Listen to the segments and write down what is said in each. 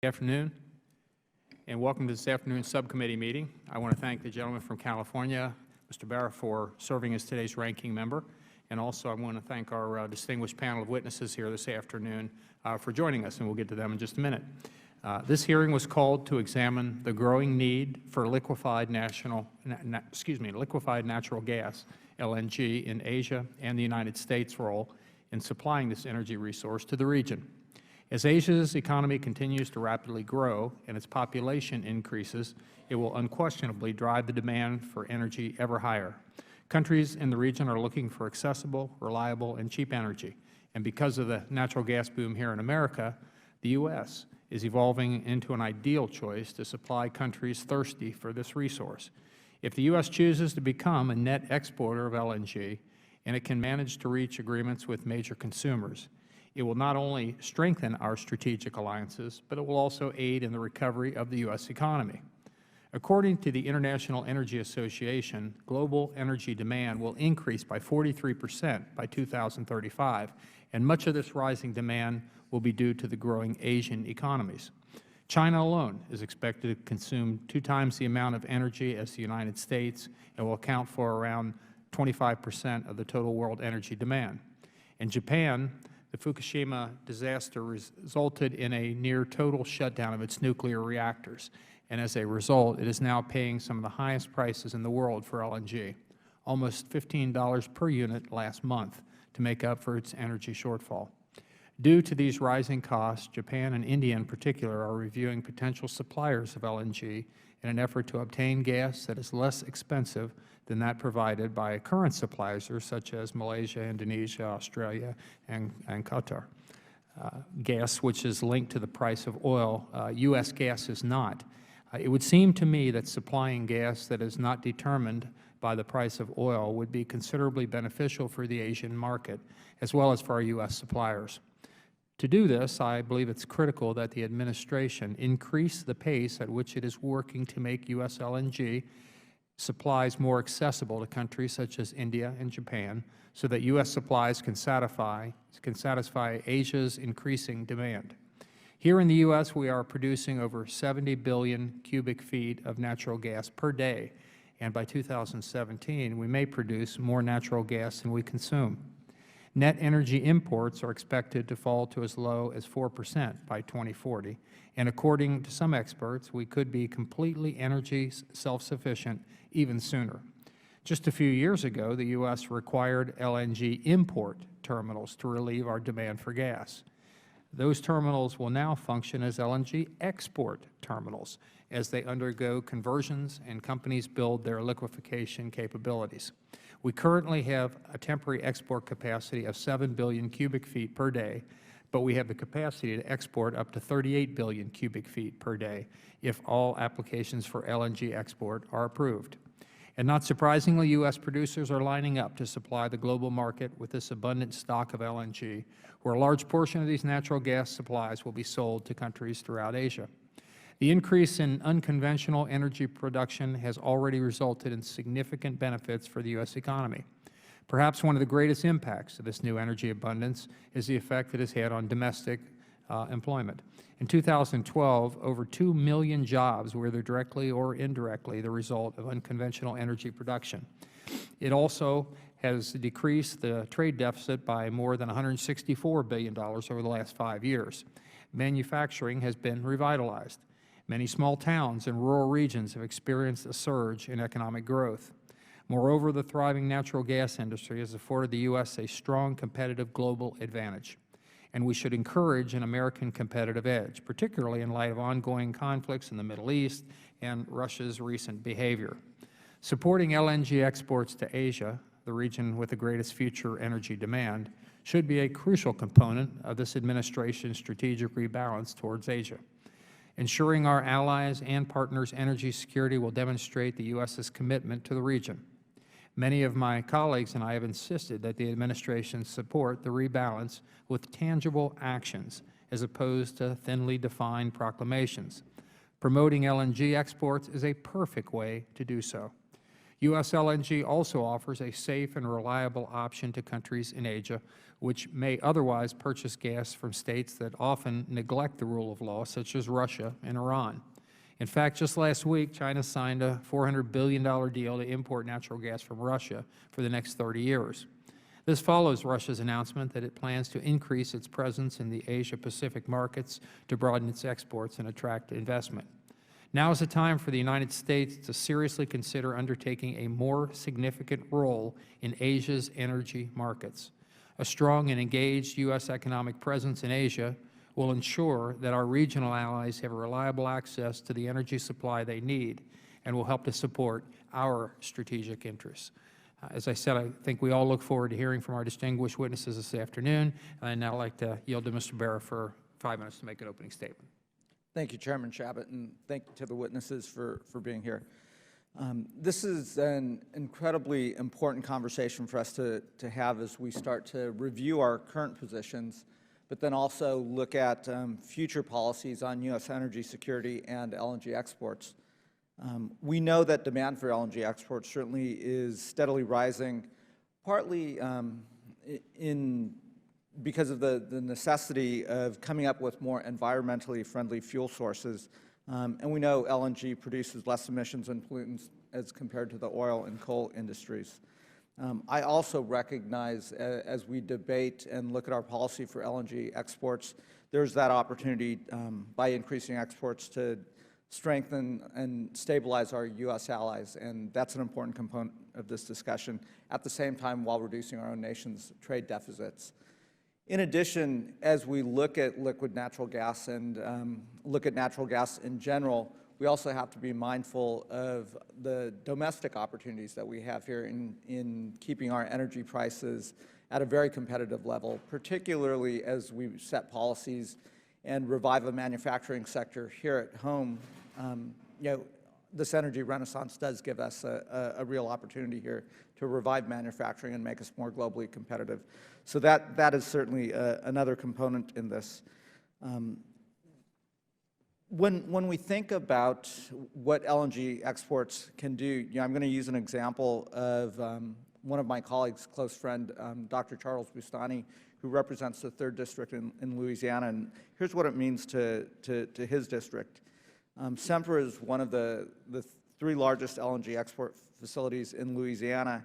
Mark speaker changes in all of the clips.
Speaker 1: Good afternoon, and welcome to this afternoon's subcommittee meeting. I want to thank the gentleman from California, Mr. Barra, for serving as today's ranking member, and also I want to thank our distinguished panel of witnesses here this afternoon for joining us, and we'll get to them in just a minute. This hearing was called to examine the growing need for liquefied natural gas, LNG, in Asia and the United States' role in supplying this energy resource to the region. As Asia's economy continues to rapidly grow and its population increases, it will unquestionably drive the demand for energy ever higher. Countries in the region are looking for accessible, reliable, and cheap energy. And because of the natural gas boom here in America, the U.S. is evolving into an ideal choice to supply countries thirsty for this resource. If the U.S. chooses to become a net exporter of LNG, and it can manage to reach agreements with major consumers, it will not only strengthen our strategic alliances, but it will also aid in the recovery of the U.S. economy. According to the International Energy Association, global energy demand will increase by 43% by 2035, and much of this rising demand will be due to the growing Asian economies. China alone is expected to consume 2 times the amount of energy as the United States and will account for around 25% of the total world energy demand. In Japan, the Fukushima disaster resulted in a near-total shutdown of its nuclear reactors, and as a result, it is now paying some of the highest prices in the world for LNG, almost $15 per unit last month, to make up for its energy shortfall. Due to these rising costs, Japan and India in particular are reviewing potential suppliers of LNG in an effort to obtain gas that is less expensive than that provided by current suppliers such as Malaysia, Indonesia, Australia, and Qatar. Gas which is linked to the price of oil, U.S. gas is not. It would seem to me that supplying gas that is not determined by the price of oil would be considerably beneficial for the Asian market, as well as for our U.S. suppliers. To do this, I believe it's critical that the administration increase the pace at which it is working to make U.S. LNG supplies more accessible to countries such as India and Japan, so that U.S. supplies can satisfy Asia's increasing demand. Here in the U.S., we are producing over 70 billion cubic feet of natural gas per day, and by 2017, we may produce more natural gas than we consume. Net energy imports are expected to fall to as low as 4% by 2040, and according to some experts, we could be completely energy self-sufficient even sooner. Just a few years ago, the U.S. required LNG import terminals to relieve our demand for gas. Those terminals will now function as LNG export terminals as they undergo conversions and companies build their liquefaction capabilities. We currently have a temporary export capacity of 7 billion cubic feet per day, but we have the capacity to export up to 38 billion cubic feet per day if all applications for LNG export are approved. And not surprisingly, U.S. producers are lining up to supply the global market with this abundant stock of LNG, where a large portion of these natural gas supplies will be sold to countries throughout Asia. The increase in unconventional energy production has already resulted in significant benefits for the U.S. economy. Perhaps one of the greatest impacts of this new energy abundance is the effect it has had on domestic employment. In 2012, over 2 million jobs were either directly or indirectly the result of unconventional energy production. It also has decreased the trade deficit by more than $164 billion over the last 5 years. Manufacturing has been revitalized. Many small towns and rural regions have experienced a surge in economic growth. Moreover, the thriving natural gas industry has afforded the U.S. a strong competitive global advantage, and we should encourage an American competitive edge, particularly in light of ongoing conflicts in the Middle East and Russia's recent behavior. Supporting LNG exports to Asia, the region with the greatest future energy demand, should be a crucial component of this administration's strategic rebalance towards Asia. Ensuring our allies and partners' energy security will demonstrate the U.S.'s commitment to the region. Many of my colleagues and I have insisted that the administration support the rebalance with tangible actions as opposed to thinly defined proclamations. Promoting LNG exports is a perfect way to do so. U.S. LNG also offers a safe and reliable option to countries in Asia, which may otherwise purchase gas from states that often neglect the rule of law, such as Russia and Iran. In fact, just last week, China signed a $400 billion deal to import natural gas from Russia for the next 30 years. This follows Russia's announcement that it plans to increase its presence in the Asia-Pacific markets to broaden its exports and attract investment. Now is the time for the United States to seriously consider undertaking a more significant role in Asia's energy markets. A strong and engaged U.S. economic presence in Asia will ensure that our regional allies have reliable access to the energy supply they need and will help to support our strategic interests. As I said, I think we all look forward to hearing from our distinguished witnesses this afternoon. And now I'd like to yield to Mr. Barra for 5 minutes to make an opening statement.
Speaker 2: Thank you, Chairman Chabot, and thank you to the witnesses for being here. This is an incredibly important conversation for us to have as we start to review our current positions, but then also look at future policies on U.S. energy security and LNG exports. We know that demand for LNG exports certainly is steadily rising, partly because of the necessity of coming up with more environmentally friendly fuel sources. And we know LNG produces less emissions and pollutants as compared to the oil and coal industries. I also recognize as we debate and look at our policy for LNG exports, there's that opportunity by increasing exports to strengthen and stabilize our U.S. allies, and that's an important component of this discussion, at the same time while reducing our own nation's trade deficits. In addition, as we look at liquid natural gas and look at natural gas in general, we also have to be mindful of the domestic opportunities that we have here in keeping our energy prices at a very competitive level, particularly as we set policies and revive a manufacturing sector here at home. This energy renaissance does give us a real opportunity here to revive manufacturing and make us more globally competitive. So that is certainly another component in this. When we think about what LNG exports can do, I'm going to use an example of one of my colleagues' close friend, Dr. Charles Bustani, who represents the 3rd District in Louisiana. And here's what it means to his district. Sempra is one of the 3 largest LNG export facilities in Louisiana,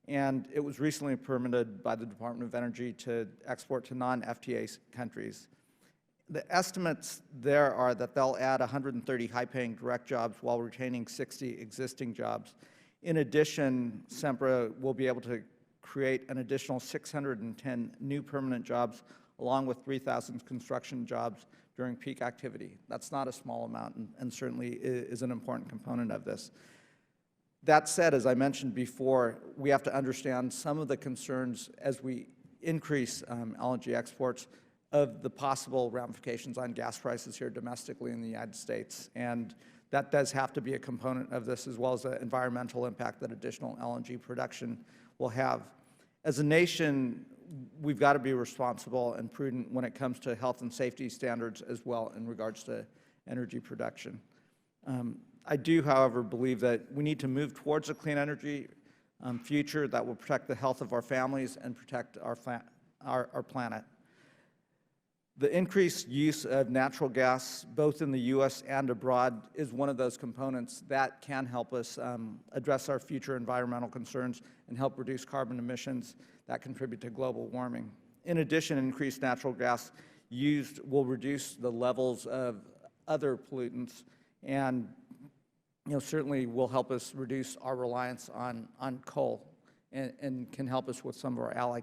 Speaker 2: and it was recently permitted by the Department of Energy to export to non-FTA countries. The estimates there are that they'll add 130 high-paying direct jobs while retaining 60 existing jobs. In addition, Sempra will be able to create an additional 610 new permanent jobs, along with 3,000 construction jobs during peak activity. That's not a small amount, and certainly is an important component of this. That said, as I mentioned before, we have to understand some of the concerns as we increase LNG exports of the possible ramifications on gas prices here domestically in the United States. And that does have to be a component of this, as well as the environmental impact that additional LNG production will have. As a nation, we've got to be responsible and prudent when it comes to health and safety standards as well in regards to energy production. I do, however, believe that we need to move towards a clean energy future that will protect the health of our families and protect our planet. The increased use of natural gas, both in the U.S. and abroad, is one of those components that can help us address our future environmental concerns and help reduce carbon emissions that contribute to global warming. In addition, increased natural gas used will reduce the levels of other pollutants and certainly will help us reduce our reliance on coal and can help us with some of our ally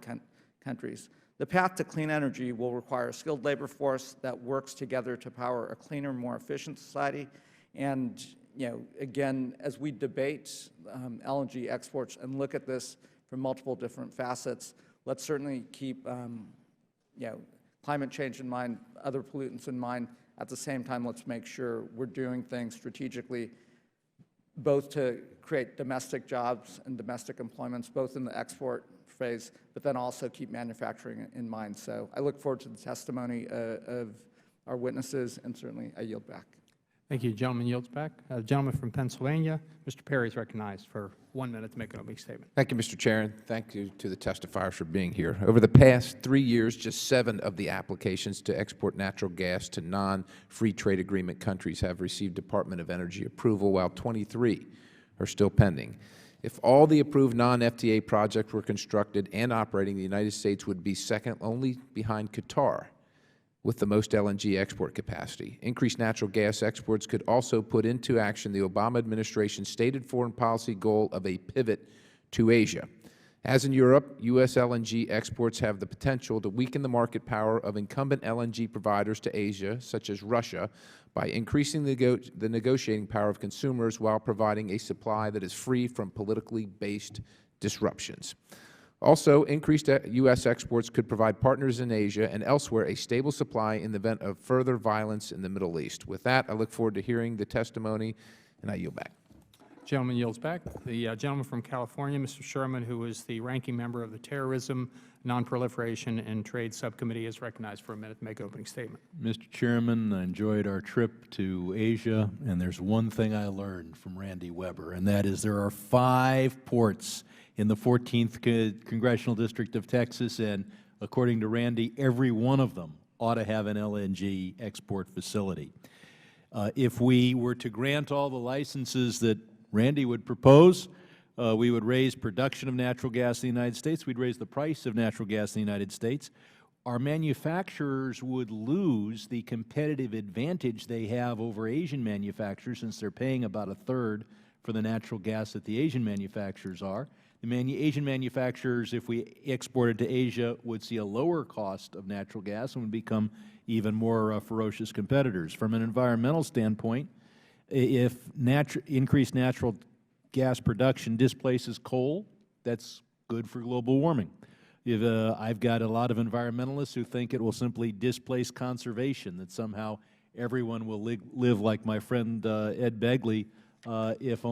Speaker 2: countries. The path to clean energy will require a skilled labor force that works together to power a cleaner, more efficient society. And, again, as we debate LNG exports and look at this from multiple different facets, let's certainly keep, climate change in mind, other pollutants in mind. At the same time, let's make sure we're doing things strategically, both to create domestic jobs and domestic employments, both in the export phase, but then also keep manufacturing in mind. So I look forward to the testimony of our witnesses, and certainly I yield back.
Speaker 1: Thank you. Gentleman yields back. Gentleman from Pennsylvania, Mr. Perry is recognized for 1 minute to make an opening statement.
Speaker 3: Thank you, Mr. Chair, and thank you to the testifiers for being here. Over the past 3 years, just 7 of the applications to export natural gas to non-free trade agreement countries have received Department of Energy approval, while 23 are still pending. If all the approved non-FTA projects were constructed and operating, the United States would be second only behind Qatar with the most LNG export capacity. Increased natural gas exports could also put into action the Obama administration's stated foreign policy goal of a pivot to Asia. As in Europe, U.S. LNG exports have the potential to weaken the market power of incumbent LNG providers to Asia, such as Russia, by increasing the negotiating power of consumers while providing a supply that is free from politically based disruptions. Also, increased U.S. exports could provide partners in Asia and elsewhere a stable supply in the event of further violence in the Middle East. With that, I look forward to hearing the testimony, and I yield back.
Speaker 1: Gentleman yields back. The gentleman from California, Mr. Sherman, who is the ranking member of the Terrorism, Nonproliferation, and Trade Subcommittee, is recognized for a minute to make an opening statement.
Speaker 4: Mr. Chairman, I enjoyed our trip to Asia, and there's one thing I learned from Randy Weber, and that is there are 5 ports in the 14th Congressional District of Texas, and according to Randy, every one of them ought to have an LNG export facility. If we were to grant all the licenses that Randy would propose, we would raise production of natural gas in the United States, we'd raise the price of natural gas in the United States. Our manufacturers would lose the competitive advantage they have over Asian manufacturers, since they're paying about 1/3 for the natural gas that the Asian manufacturers are. The Asian manufacturers, if we exported to Asia, would see a lower cost of natural gas and would become even more ferocious competitors. From an environmental standpoint, if increased natural gas production displaces coal, that's good for global warming. I've got a lot of environmentalists who think it will simply displace conservation, that somehow everyone will live like my friend Ed Begley, if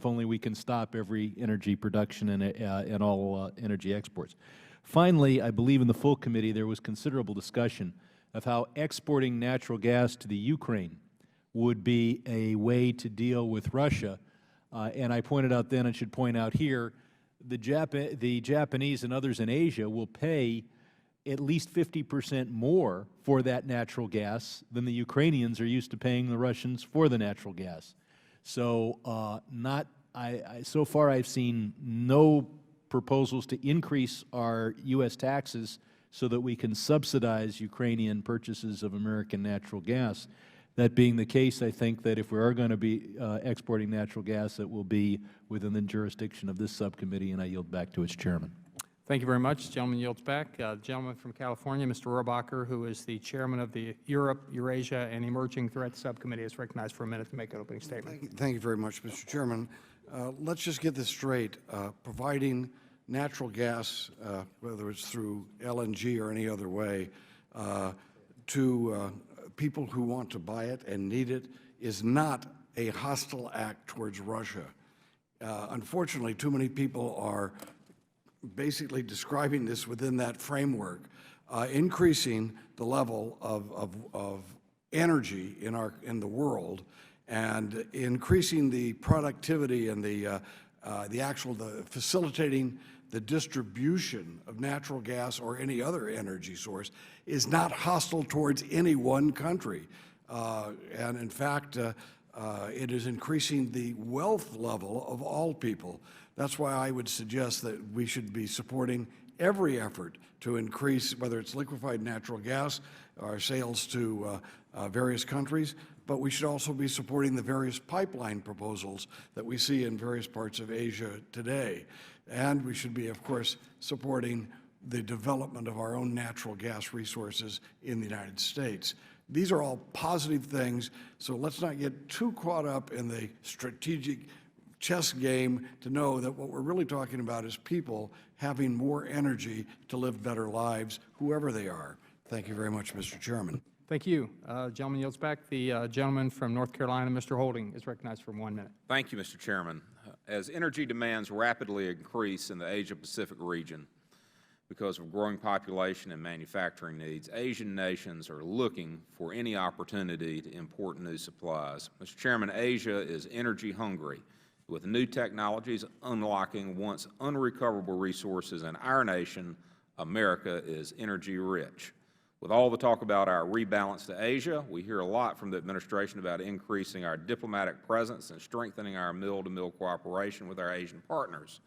Speaker 4: only we can stop every energy production and all energy exports. Finally, I believe in the full committee there was considerable discussion of how exporting natural gas to the Ukraine would be a way to deal with Russia. And I pointed out then, and should point out here, the Japanese and others in Asia will pay at least 50% more for that natural gas than the Ukrainians are used to paying the Russians for the natural gas. So so far I've seen no proposals to increase our U.S. taxes so that we can subsidize Ukrainian purchases of American natural gas. That being the case, I think that if we are going to be exporting natural gas, it will be within the jurisdiction of this subcommittee, and I yield back to its chairman.
Speaker 1: Thank you very much. The gentleman yields back. Gentleman from California, Mr. Rohrabacher, who is the chairman of the Europe, Eurasia, and Emerging Threats Subcommittee, is recognized for a minute to make an opening statement.
Speaker 5: Thank you very much, Mr. Chairman. Let's just get this straight. Providing natural gas, whether it's through LNG or any other way, to people who want to buy it and need it is not a hostile act towards Russia. Unfortunately, too many people are basically describing this within that framework, increasing the level of energy in the world, and increasing the productivity and the facilitating the distribution of natural gas or any other energy source is not hostile towards any one country. And in fact, it is increasing the wealth level of all people. That's why I would suggest that we should be supporting every effort to increase, whether it's liquefied natural gas, our sales to various countries, but we should also be supporting the various pipeline proposals that we see in various parts of Asia today. And we should be, of course, supporting the development of our own natural gas resources in the United States. These are all positive things, so let's not get too caught up in the strategic chess game to know that what we're really talking about is people having more energy to live better lives, whoever they are. Thank you very much, Mr. Chairman.
Speaker 1: Thank you. Gentleman yields back. The gentleman from North Carolina, Mr. Holding, is recognized for 1 minute.
Speaker 6: Thank you, Mr. Chairman. As energy demands rapidly increase in the Asia-Pacific region, Because of growing population and manufacturing needs, Asian nations are looking for any opportunity to import new supplies. Mr. Chairman, Asia is energy hungry, with new technologies unlocking once unrecoverable resources, and our nation, America, is energy rich. With all the talk about our rebalance to Asia, we hear a lot from the administration about increasing our diplomatic presence and strengthening our mill-to-mill cooperation with our Asian partners.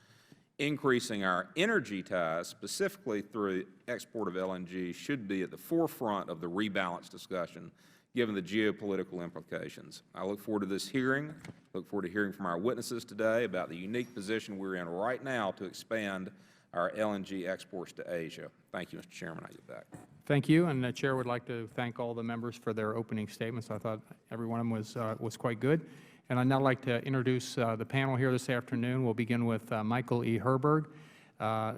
Speaker 6: Increasing our energy ties, specifically through export of LNG, should be at the forefront of the rebalance discussion, given the geopolitical implications. I look forward to this hearing, look forward to hearing from our witnesses today about the unique position we're in right now to expand our LNG exports to Asia. Thank you, Mr. Chairman. I get back.
Speaker 1: Thank you, and the Chair would like to thank all the members for their opening statements. I thought every one of them was quite good. And I'd now like to introduce the panel here this afternoon. We'll begin with Mikkal E. Herberg,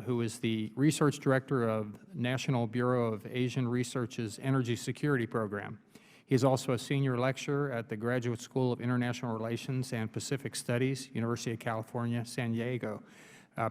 Speaker 1: who is the Research Director of National Bureau of Asian Research's Energy Security Program. He is also a senior lecturer at the Graduate School of International Relations and Pacific Studies, University of California, San Diego.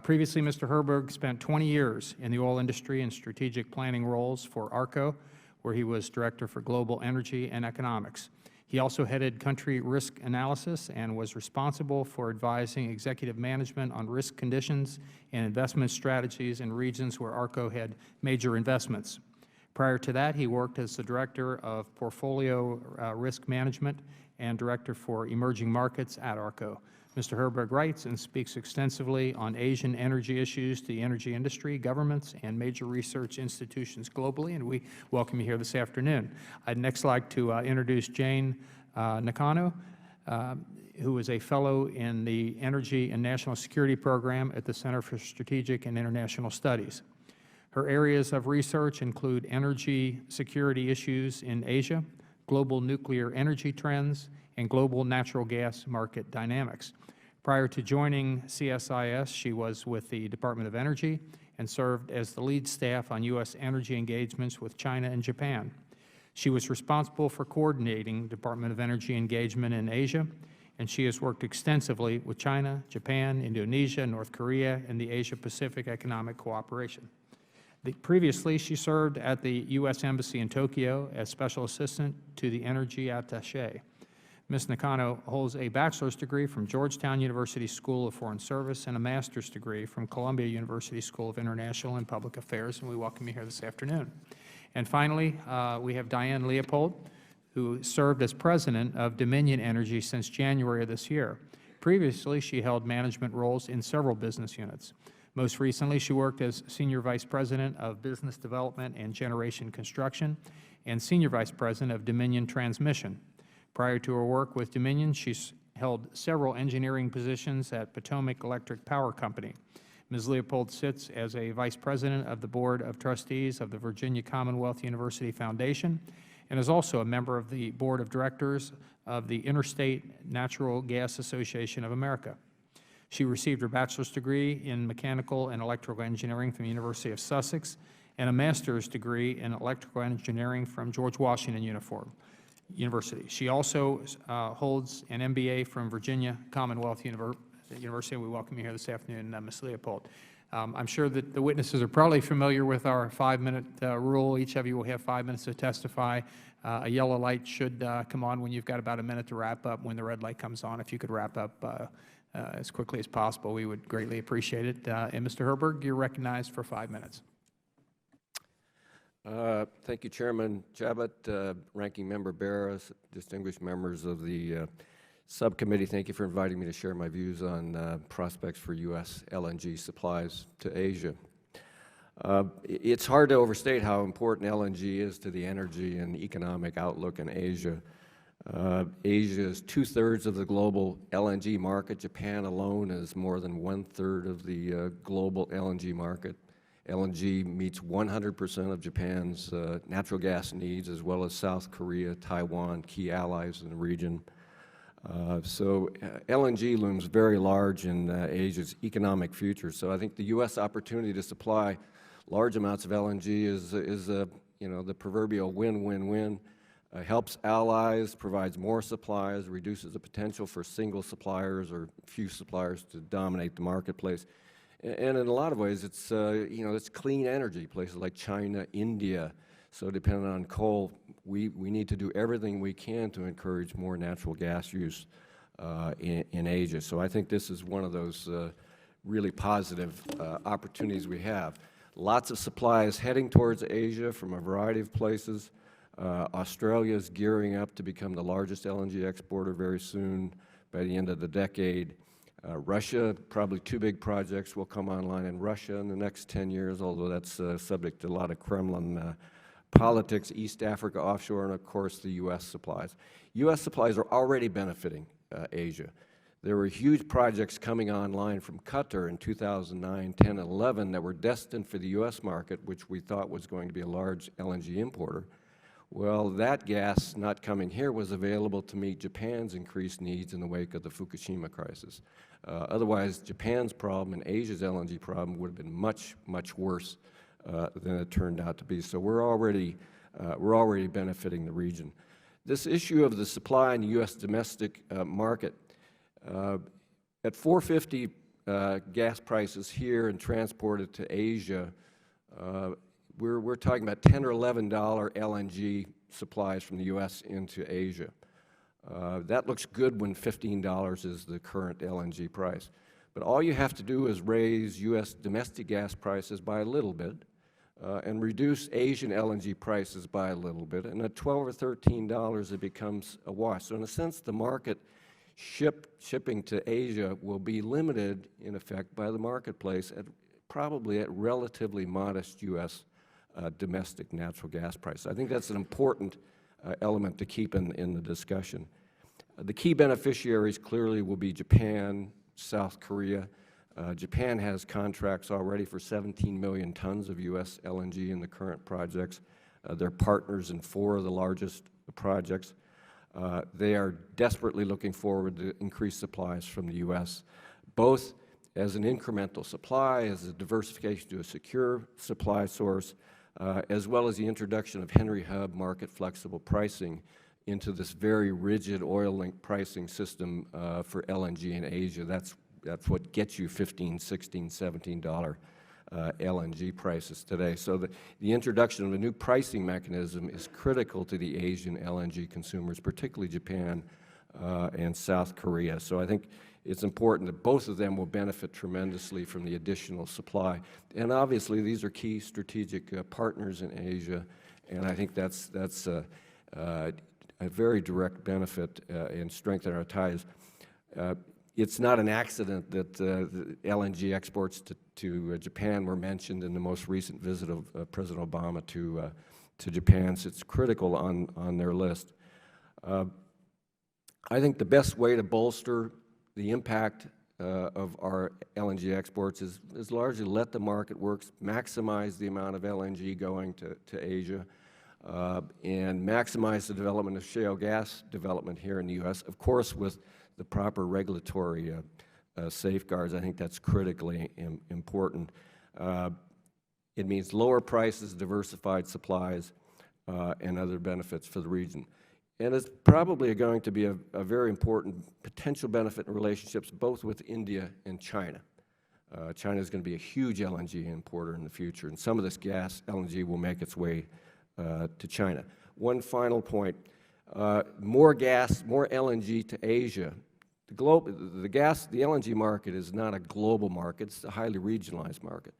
Speaker 1: Previously, Mr. Herberg spent 20 years in the oil industry in strategic planning roles for ARCO, where he was Director for Global Energy and Economics. He also headed country risk analysis and was responsible for advising executive management on risk conditions and investment strategies in regions where ARCO had major investments. Prior to that, he worked as the Director of Portfolio Risk Management and Director for Emerging Markets at ARCO. Mr. Herberg writes and speaks extensively on Asian energy issues to the energy industry, governments, and major research institutions globally, and we welcome you here this afternoon. I'd next like to introduce Jane Nakano, who is a fellow in the Energy and National Security Program at the Center for Strategic and International Studies. Her areas of research include energy security issues in Asia, global nuclear energy trends, and global natural gas market dynamics. Prior to joining CSIS, she was with the Department of Energy and served as the lead staff on U.S. energy engagements with China and Japan. She was responsible for coordinating Department of Energy engagement in Asia, and she has worked extensively with China, Japan, Indonesia, North Korea, and the Asia-Pacific Economic Cooperation. Previously, she served at the U.S. Embassy in Tokyo as Special Assistant to the Energy Attaché. Ms. Nakano holds a bachelor's degree from Georgetown University School of Foreign Service and a master's degree from Columbia University School of International and Public Affairs, and we welcome you here this afternoon. And finally, we have Diane Leopold, who served as president of Dominion Energy since January of this year. Previously, she held management roles in several business units. Most recently, she worked as Senior Vice President of Business Development and Generation Construction and Senior Vice President of Dominion Transmission. Prior to her work with Dominion, she's held several engineering positions at Potomac Electric Power Company. Ms. Leopold sits as a Vice President of the Board of Trustees of the Virginia Commonwealth University Foundation and is also a member of the Board of Directors of the Interstate Natural Gas Association of America. She received her bachelor's degree in mechanical and electrical engineering from the University of Sussex and a master's degree in electrical engineering from George Washington University. She also holds an MBA from Virginia Commonwealth University. We welcome you here this afternoon, Ms. Leopold. I'm sure that the witnesses are probably familiar with our 5-minute rule. Each of you will have 5 minutes to testify. A yellow light should come on when you've got about a minute to wrap up. When the red light comes on, if you could wrap up as quickly as possible, we would greatly appreciate it. And Mr. Herberg, you're recognized for 5 minutes.
Speaker 7: Thank you, Chairman Chabot, Ranking Member Barras, distinguished members of the subcommittee. Thank you for inviting me to share my views on prospects for U.S. LNG supplies to Asia. It's hard to overstate how important LNG is to the energy and economic outlook in Asia. Asia is 2/3 of the global LNG market. Japan alone is more than 1/3 of the global LNG market. LNG meets 100% of Japan's natural gas needs, as well as South Korea, Taiwan, key allies in the region. LNG looms very large in Asia's economic future. So I think the U.S. opportunity to supply large amounts of LNG is the proverbial win-win-win. Helps allies, provides more supplies, reduces the potential for single suppliers or few suppliers to dominate the marketplace. And in a lot of ways, it's, you know, it's clean energy, places like China, India. So depending on coal, we need to do everything we can to encourage more natural gas use in Asia. So I think this is one of those really positive opportunities we have. Lots of supplies heading towards Asia from a variety of places. Australia is gearing up to become the largest LNG exporter very soon, by the end of the decade. Russia, probably 2 big projects will come online in Russia in the next 10 years, although that's subject to a lot of Kremlin politics, East Africa offshore, and of course the U.S. supplies. U.S. supplies are already benefiting Asia. There were huge projects coming online from Qatar in 2009, 10, and 11 that were destined for the U.S. market, which we thought was going to be a large LNG importer. Well, that gas not coming here was available to meet Japan's increased needs in the wake of the Fukushima crisis. Otherwise, Japan's problem and Asia's LNG problem would have been much, much worse than it turned out to be. So we're already benefiting the region. This issue of the supply in the U.S. domestic market, at $4.50 gas prices here and transported to Asia, we're talking about $10 or $11 LNG supplies from the U.S. into Asia. That looks good when $15 is the current LNG price. But all you have to do is raise U.S. domestic gas prices by a little bit and reduce Asian LNG prices by a little bit, and at $12 or $13 it becomes a wash. So in a sense, the market shipping to Asia will be limited, in effect, by the marketplace at probably at relatively modest U.S. Domestic natural gas prices. I think that's an important element to keep in the discussion. The key beneficiaries clearly will be Japan, South Korea. Japan has contracts already for 17 million tons of U.S. LNG in the current projects. They're partners in 4 of the largest projects. They are desperately looking forward to increased supplies from the U.S., both as an incremental supply, as a diversification to a secure supply source, as well as the introduction of Henry Hub market flexible pricing into this very rigid oil-linked pricing system for LNG in Asia. That's what gets you $15, $16, $17 LNG prices today. So the introduction of a new pricing mechanism is critical to the Asian LNG consumers, particularly Japan and South Korea. So I think it's important that both of them will benefit tremendously from the additional supply. And obviously, these are key strategic partners in Asia, and I think that's a very direct benefit in strengthening our ties. It's not an accident that the LNG exports to Japan were mentioned in the most recent visit of President Obama to Japan, so it's critical on their list. I think the best way to bolster the impact of our LNG exports is largely let the market work, maximize the amount of LNG going to Asia, and maximize the development of shale gas development here in the U.S., of course with the proper regulatory safeguards. I think that's critically important. It means lower prices, diversified supplies, and other benefits for the region. And it's probably going to be a very important potential benefit in relationships both with India and China. China is going to be a huge LNG importer in the future, and some of this gas, LNG, will make its way to China. One final point, more gas, more LNG to Asia. The LNG market is not a global market, it's a highly regionalized market.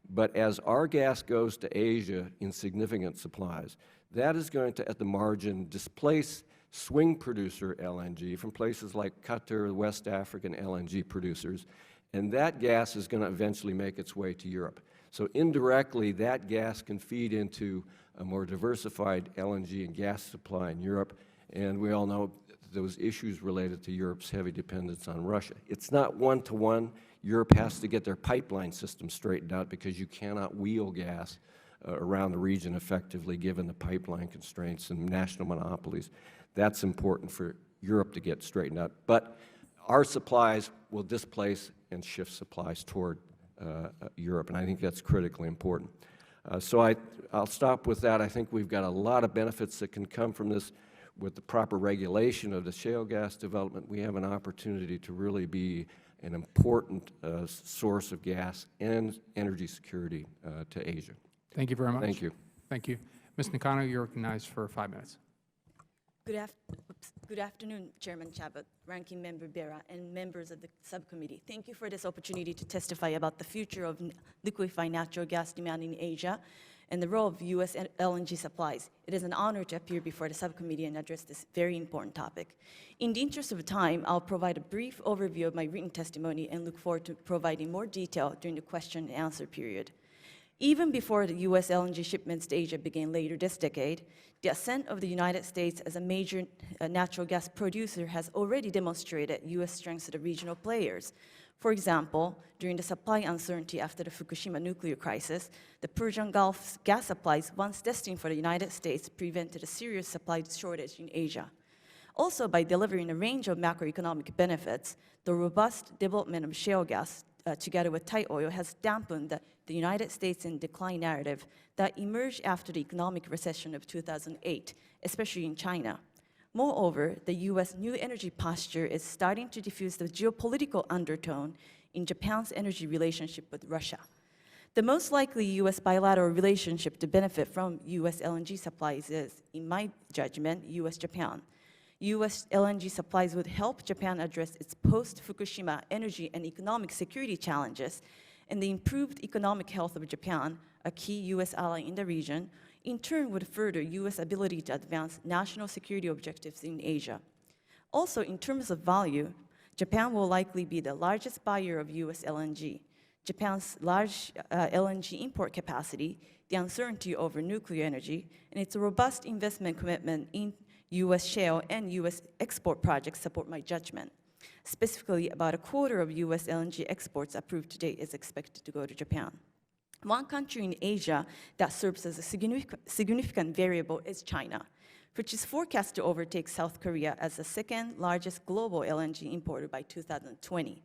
Speaker 7: But as our gas goes to Asia in significant supplies, that is going to, at the margin, displace swing producer LNG from places like Qatar, West African LNG producers, and that gas is going to eventually make its way to Europe. So indirectly, that gas can feed into a more diversified LNG and gas supply in Europe, and we all know those issues related to Europe's heavy dependence on Russia. It's not one-to-one. Europe has to get their pipeline system straightened out because you cannot wheel gas around the region effectively given the pipeline constraints and national monopolies. That's important for Europe to get straightened out. But our supplies will displace and shift supplies toward Europe, and I think that's critically important. So I'll stop with that. I think we've got a lot of benefits that can come from this. With the proper regulation of the shale gas development, we have an opportunity to really be an important source of gas and energy security to Asia.
Speaker 1: Thank you very much.
Speaker 7: Thank you.
Speaker 1: Thank you. Ms. Nakano, you're recognized for 5 minutes.
Speaker 8: Good afternoon, Chairman Chabot, Ranking Member Bera, and members of the subcommittee. Thank you for this opportunity to testify about the future of liquefied natural gas demand in Asia and the role of U.S. LNG supplies. It is an honor to appear before the subcommittee and address this very important topic. In the interest of time, I'll provide a brief overview of my written testimony and look forward to providing more detail during the question and answer period. Even before the U.S. LNG shipments to Asia began later this decade, the ascent of the United States as a major natural gas producer has already demonstrated U.S. strengths to the regional players. For example, during the supply uncertainty after the Fukushima nuclear crisis, the Persian Gulf's gas supplies, once destined for the United States, prevented a serious supply shortage in Asia. Also, by delivering a range of macroeconomic benefits, the robust development of shale gas together with tight oil has dampened the United States in decline narrative that emerged after the economic recession of 2008, especially in China. Moreover, the U.S. new energy posture is starting to diffuse the geopolitical undertone in Japan's energy relationship with Russia. The most likely U.S. bilateral relationship to benefit from U.S. LNG supplies is, in my judgment, U.S.-Japan. U.S. LNG supplies would help Japan address its post-Fukushima energy and economic security challenges, and the improved economic health of Japan, a key U.S. ally in the region, in turn would further U.S. ability to advance national security objectives in Asia. Also, in terms of value, Japan will likely be the largest buyer of U.S. LNG. Japan's large LNG import capacity, the uncertainty over nuclear energy, and its robust investment commitment in U.S. shale and U.S. export projects support my judgment. Specifically, about a quarter of U.S. LNG exports approved to date is expected to go to Japan. One country in Asia that serves as a significant variable is China, which is forecast to overtake South Korea as the second largest global LNG importer by 2020.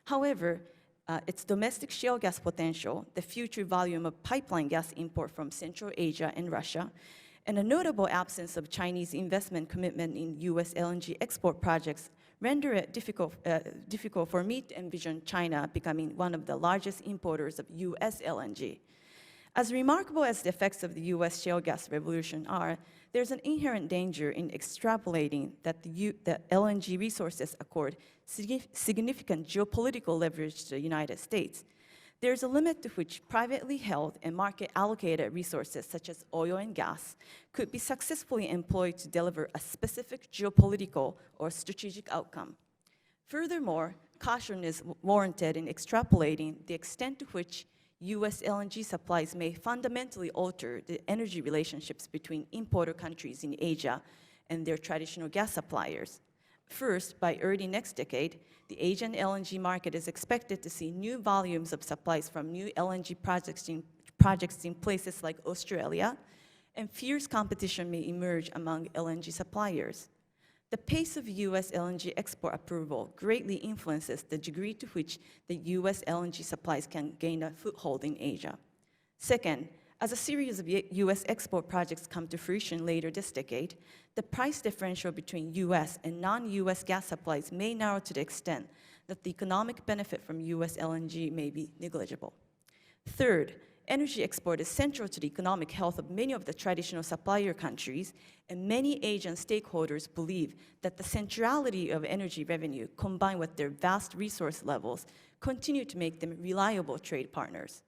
Speaker 8: However, its domestic shale gas potential, the future volume of pipeline gas import from Central Asia and Russia, and a notable absence of Chinese investment commitment in U.S. LNG export projects render it difficult for me to envision China becoming one of the largest importers of U.S. LNG. As remarkable as the effects of the U.S. shale gas revolution are, there's an inherent danger in extrapolating that the LNG resources accord significant geopolitical leverage to the United States. There's a limit to which privately held and market-allocated resources such as oil and gas could be successfully employed to deliver a specific geopolitical or strategic outcome. Furthermore, caution is warranted in extrapolating the extent to which U.S. LNG supplies may fundamentally alter the energy relationships between importer countries in Asia and their traditional gas suppliers. First, by early next decade, the Asian LNG market is expected to see new volumes of supplies from new LNG projects in places like Australia, and fierce competition may emerge among LNG suppliers. The pace of U.S. LNG export approval greatly influences the degree to which the U.S. LNG supplies can gain a foothold in Asia. Second, as a series of U.S. export projects come to fruition later this decade, the price differential between U.S. and non-U.S. gas supplies may narrow to the extent that the economic benefit from U.S. LNG may be negligible. Third, energy export is central to the economic health of many of the traditional supplier countries, and many Asian stakeholders believe that the centrality of energy revenue, combined with their vast resource levels, continue to make them reliable trade partners.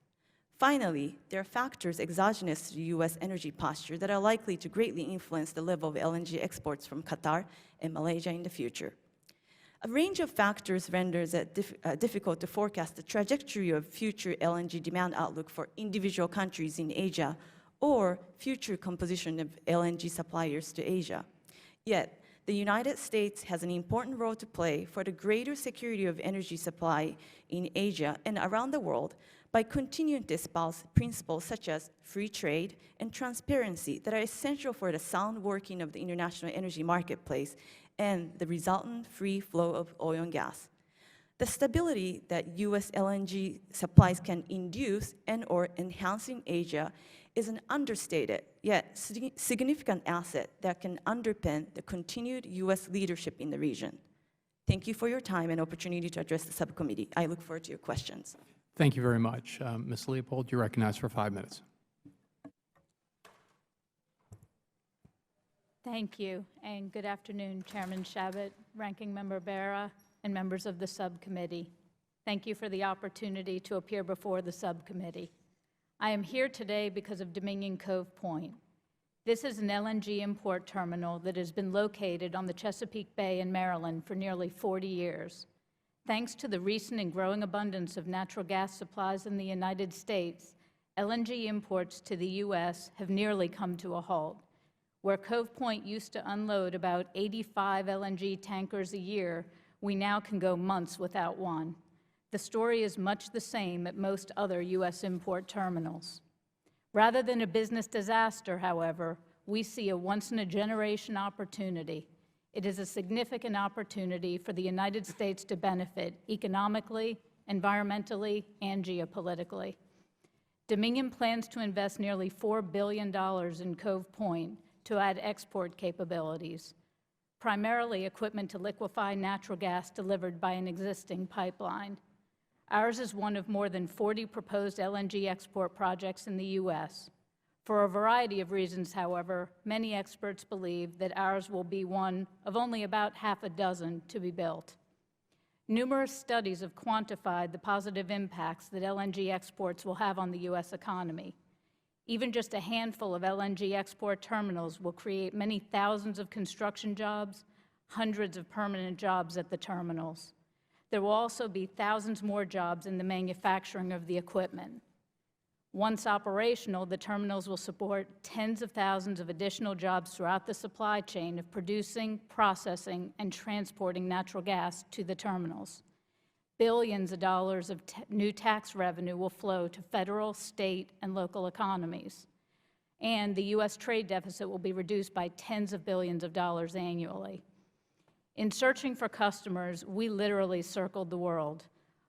Speaker 8: Finally, there are factors exogenous to the U.S. energy posture that are likely to greatly influence the level of LNG exports from Qatar and Malaysia in the future. A range of factors renders it difficult to forecast the trajectory of future LNG demand outlook for individual countries in Asia or future composition of LNG suppliers to Asia. Yet, the United States has an important role to play for the greater security of energy supply in Asia and around the world by continuing to espouse principles such as free trade and transparency that are essential for the sound working of the international energy marketplace and the resultant free flow of oil and gas. The stability that U.S. LNG supplies can induce and/or enhance in Asia is an understated yet significant asset that can underpin the continued U.S. leadership in the region. Thank you for your time and opportunity to address the subcommittee. I look forward to your questions.
Speaker 1: Thank you very much. Ms. Leopold, you're recognized for 5 minutes.
Speaker 9: Thank you, and good afternoon, Chairman Chabot, Ranking Member Bera, and members of the subcommittee. Thank you for the opportunity to appear before the subcommittee. I am here today because of Dominion Cove Point. This is an LNG import terminal that has been located on the Chesapeake Bay in Maryland for nearly 40 years. Thanks to the recent and growing abundance of natural gas supplies in the United States, LNG imports to the U.S. have nearly come to a halt. Where Cove Point used to unload about 85 LNG tankers a year, we now can go months without one. The story is much the same at most other U.S. import terminals. Rather than a business disaster, however, we see a once-in-a-generation opportunity. It is a significant opportunity for the United States to benefit economically, environmentally, and geopolitically. Dominion plans to invest nearly $4 billion in Cove Point to add export capabilities, primarily equipment to liquefy natural gas delivered by an existing pipeline. Ours is one of more than 40 proposed LNG export projects in the U.S. For a variety of reasons, however, many experts believe that ours will be one of only about half a dozen to be built. Numerous studies have quantified the positive impacts that LNG exports will have on the U.S. economy. Even just a handful of LNG export terminals will create many thousands of construction jobs, hundreds of permanent jobs at the terminals. There will also be thousands more jobs in the manufacturing of the equipment. Once operational, the terminals will support tens of thousands of additional jobs throughout the supply chain of producing, processing, and transporting natural gas to the terminals. Billions of dollars of new tax revenue will flow to federal, state, and local economies. And the U.S. trade deficit will be reduced by tens of billions of dollars annually. In searching for customers, we literally circled the world.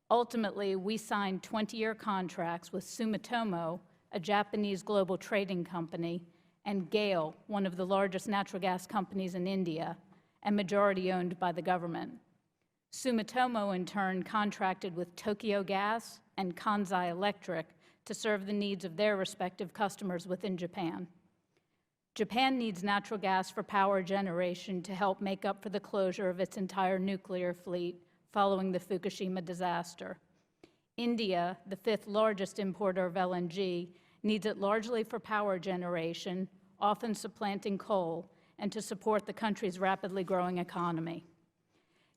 Speaker 9: Ultimately, we signed 20-year contracts with Sumitomo, a Japanese global trading company, and GAIL, one of the largest natural gas companies in India, and majority owned by the government. Sumitomo, in turn, contracted with Tokyo Gas and Kansai Electric to serve the needs of their respective customers within Japan. Japan needs natural gas for power generation to help make up for the closure of its entire nuclear fleet following the Fukushima disaster. India, the fifth largest importer of LNG, needs it largely for power generation, often supplanting coal, and to support the country's rapidly growing economy.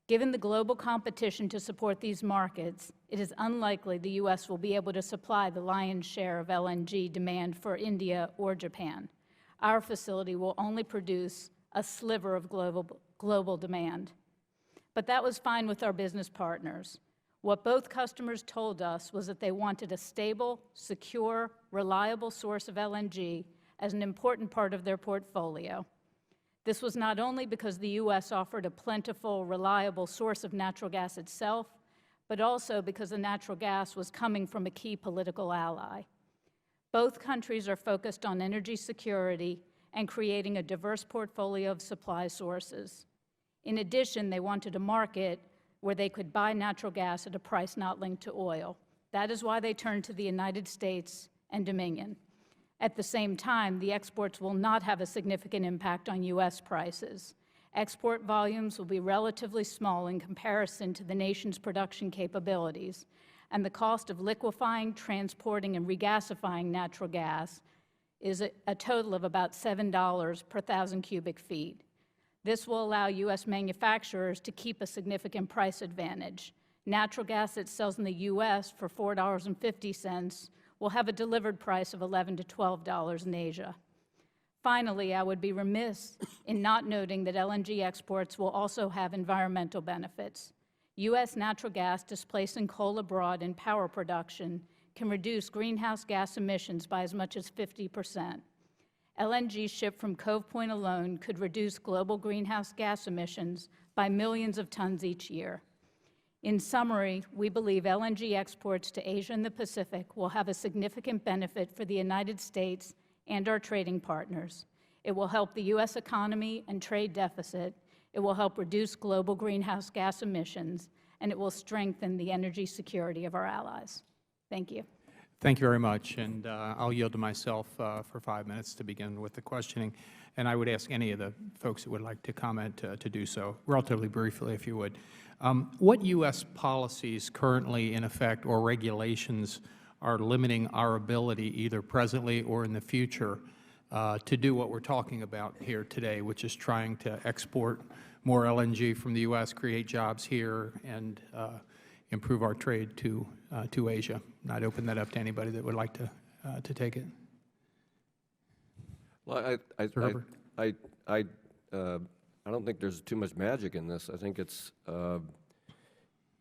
Speaker 9: Given the global competition to support these markets, it is unlikely the U.S. will be able to supply the lion's share of LNG demand for India or Japan. Our facility will only produce a sliver of global demand. But that was fine with our business partners. What both customers told us was that they wanted a stable, secure, reliable source of LNG as an important part of their portfolio. This was not only because the U.S. offered a plentiful, reliable source of natural gas itself, but also because the natural gas was coming from a key political ally. Both countries are focused on energy security and creating a diverse portfolio of supply sources. In addition, they wanted a market where they could buy natural gas at a price not linked to oil. That is why they turned to the United States and Dominion. At the same time, the exports will not have a significant impact on U.S. prices. Export volumes will be relatively small in comparison to the nation's production capabilities, and the cost of liquefying, transporting, and regasifying natural gas is a total of about $7 per 1,000 cubic feet. This will allow U.S. manufacturers to keep a significant price advantage. Natural gas that sells in the U.S. for $4.50 will have a delivered price of $11 to $12 in Asia. Finally, I would be remiss in not noting that LNG exports will also have environmental benefits. U.S. natural gas displacing coal abroad in power production can reduce greenhouse gas emissions by as much as 50%. LNG shipped from Cove Point alone could reduce global greenhouse gas emissions by millions of tons each year. In summary, we believe LNG exports to Asia and the Pacific will have a significant benefit for the United States and our trading partners. It will help the U.S. economy and trade deficit. It will help reduce global greenhouse gas emissions, and it will strengthen the energy security of our allies. Thank you.
Speaker 1: Thank you very much, and I'll yield to myself for 5 minutes to begin with the questioning, and I would ask any of the folks who would like to comment to do so, relatively briefly, if you would. What U.S. policies currently in effect or regulations are limiting our ability, either presently or in the future, to do what we're talking about here today, which is trying to export more LNG from the U.S., create jobs here, and improve our trade to Asia? And I'd open that up to anybody that would like to take it.
Speaker 7: Well,
Speaker 1: Mr. Herberg?
Speaker 7: I don't think there's too much magic in this. I think it's,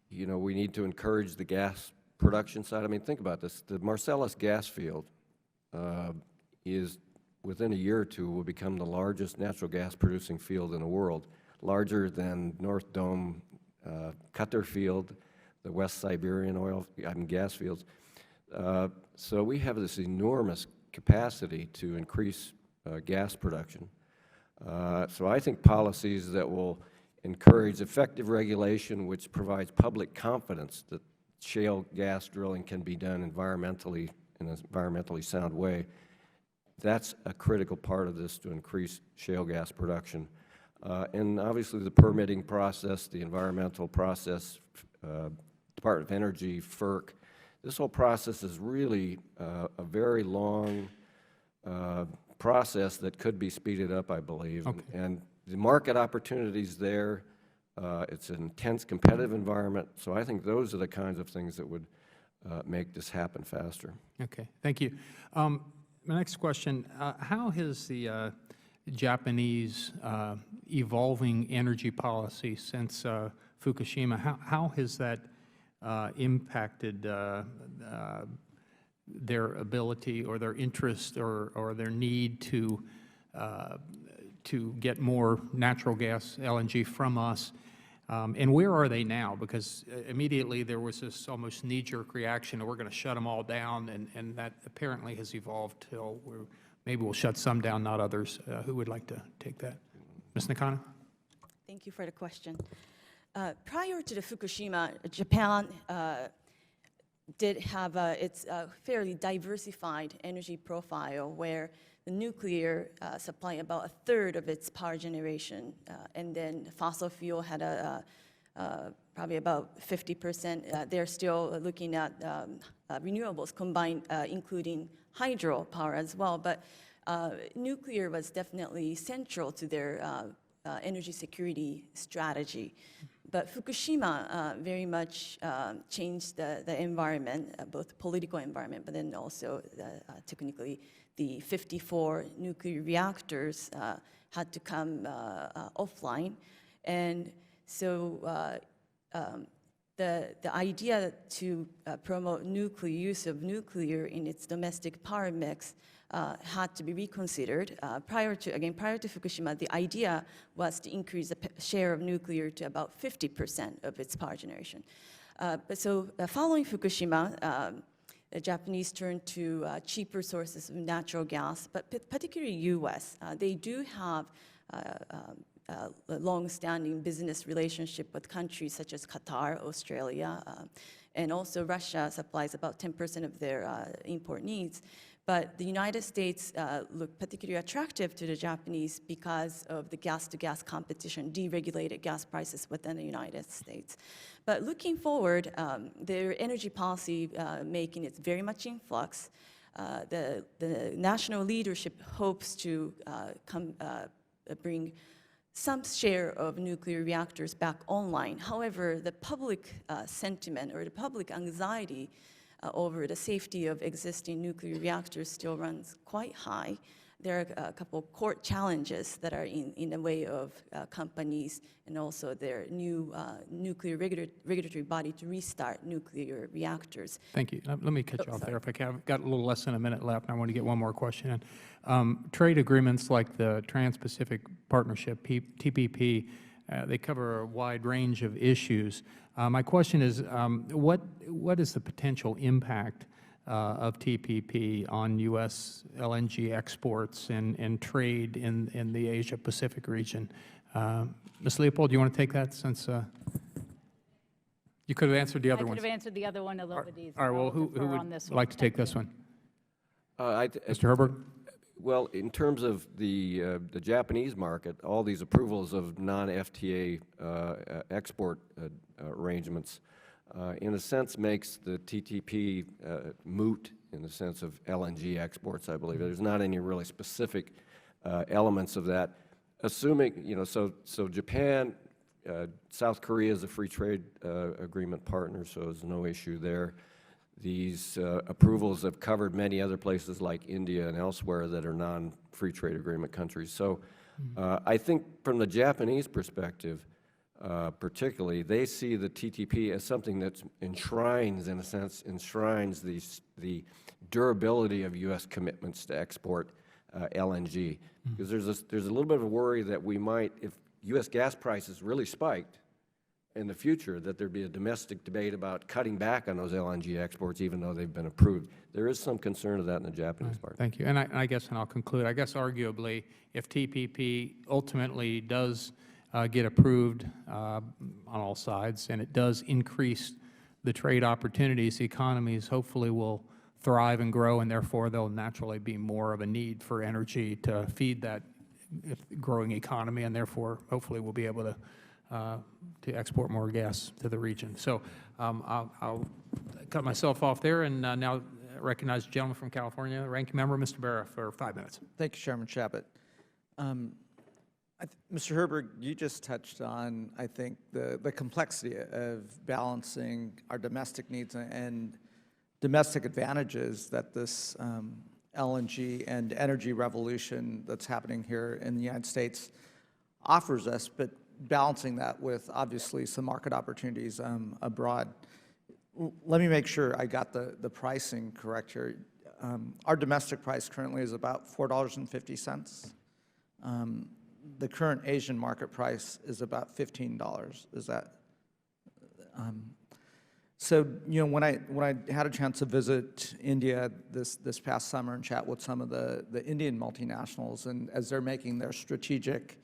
Speaker 7: you know, we need to encourage the gas production side. I mean, think about this. The Marcellus gas field is, within a year or two, will become the largest natural gas producing field in the world, larger than North Dome, Qatar field, the West Siberian gas fields. So we have this enormous capacity to increase gas production. So I think policies that will encourage effective regulation, which provides public confidence that shale gas drilling can be done environmentally, in an environmentally sound way, that's a critical part of this to increase shale gas production. And obviously the permitting process, the environmental process, Department of Energy, FERC, this whole process is really a very long process that could be speeded up, I believe.
Speaker 1: Okay.
Speaker 7: And the market opportunities there, it's an intense competitive environment, so I think those are the kinds of things that would make this happen faster.
Speaker 1: Okay, thank you. My next question, how has the Japanese evolving energy policy since Fukushima, how has that impacted their ability or their interest or their need to get more natural gas, LNG, from us? And where are they now? Because immediately there was this almost knee-jerk reaction, we're going to shut them all down, and that apparently has evolved till maybe we'll shut some down, not others. Who would like to take that? Ms. Nakano?
Speaker 8: Thank you for the question. Prior to the Fukushima, Japan did have its fairly diversified energy profile, where the nuclear supply about 1/3 of its power generation, and then fossil fuel had probably about 50%. They're still looking at renewables combined, including hydropower as well. But nuclear was definitely central to their energy security strategy. But Fukushima very much changed the environment, both political environment, but then also technically the 54 nuclear reactors had to come offline. And so the idea to promote use of nuclear in its domestic power mix had to be reconsidered. Prior to Fukushima, the idea was to increase the share of nuclear to about 50% of its power generation. But so following Fukushima, the Japanese turned to cheaper sources of natural gas, but particularly U.S. They do have a long-standing business relationship with countries such as Qatar, Australia, and also Russia supplies about 10% of their import needs. But the United States looked particularly attractive to the Japanese because of the gas-to-gas competition, deregulated gas prices within the United States. But looking forward, their energy policy making is very much in flux. The national leadership hopes to bring some share of nuclear reactors back online. However, the public sentiment or the public anxiety over the safety of existing nuclear reactors still runs quite high. There are a couple of court challenges that are in the way of companies and also their new nuclear regulatory body to restart nuclear reactors.
Speaker 1: Thank you. Let me cut you off there if I can. I've got a little less than a minute left, and I want to get one more question in. Trade agreements like the Trans-Pacific Partnership, TPP, they cover a wide range of issues. My question is, what is the potential impact of TPP on U.S. LNG exports and trade in the Asia-Pacific region? Ms. Leopold, do you want to take that since you could have answered the
Speaker 9: I
Speaker 1: other
Speaker 9: could
Speaker 1: ones?
Speaker 9: have answered the other one a little bit easier.
Speaker 1: All right, well,
Speaker 9: I'll
Speaker 1: who
Speaker 9: defer
Speaker 1: would
Speaker 9: on this
Speaker 1: like to take
Speaker 9: Thank
Speaker 1: this
Speaker 9: you.
Speaker 1: one?
Speaker 7: Mr.
Speaker 1: Mr. Herberg?
Speaker 7: Well, in terms of the Japanese market, all these approvals of non-FTA export arrangements, in a sense, makes the TTP moot in the sense of LNG exports, I believe. There's not any really specific elements of that. Assuming, you know, so Japan, South Korea is a free trade agreement partner, so there's no issue there. These approvals have covered many other places like India and elsewhere that are non-free trade agreement countries. So I think from the Japanese perspective, particularly, they see the TTP as something that enshrines, in a sense, the durability of U.S. commitments to export LNG. Because there's a little bit of a worry that we might, if U.S. gas prices really spiked in the future, that there'd be a domestic debate about cutting back on those LNG exports, even though they've been approved. There is some concern of that in the Japanese part.
Speaker 1: Thank you. And I guess, and I'll conclude, I guess arguably, if TPP ultimately does get approved on all sides, and it does increase the trade opportunities, the economies hopefully will thrive and grow, and therefore there'll naturally be more of a need for energy to feed that growing economy, and therefore hopefully we'll be able to export more gas to the region. So I'll cut myself off there and now recognize the gentleman from California, Ranking Member Mr. Berra, for 5 minutes.
Speaker 2: Thank you, Chairman Chabot. Mr. Herberg, you just touched on, I think, the complexity of balancing our domestic needs and domestic advantages that this LNG and energy revolution that's happening here in the United States offers us, but balancing that with, obviously, some market opportunities abroad. Let me make sure I got the pricing correct here. Our domestic price currently is about $4.50. The current Asian market price is about $15. Is that? So, you know, when I had a chance to visit India this past summer and chat with some of the Indian multinationals, and as they're making their strategic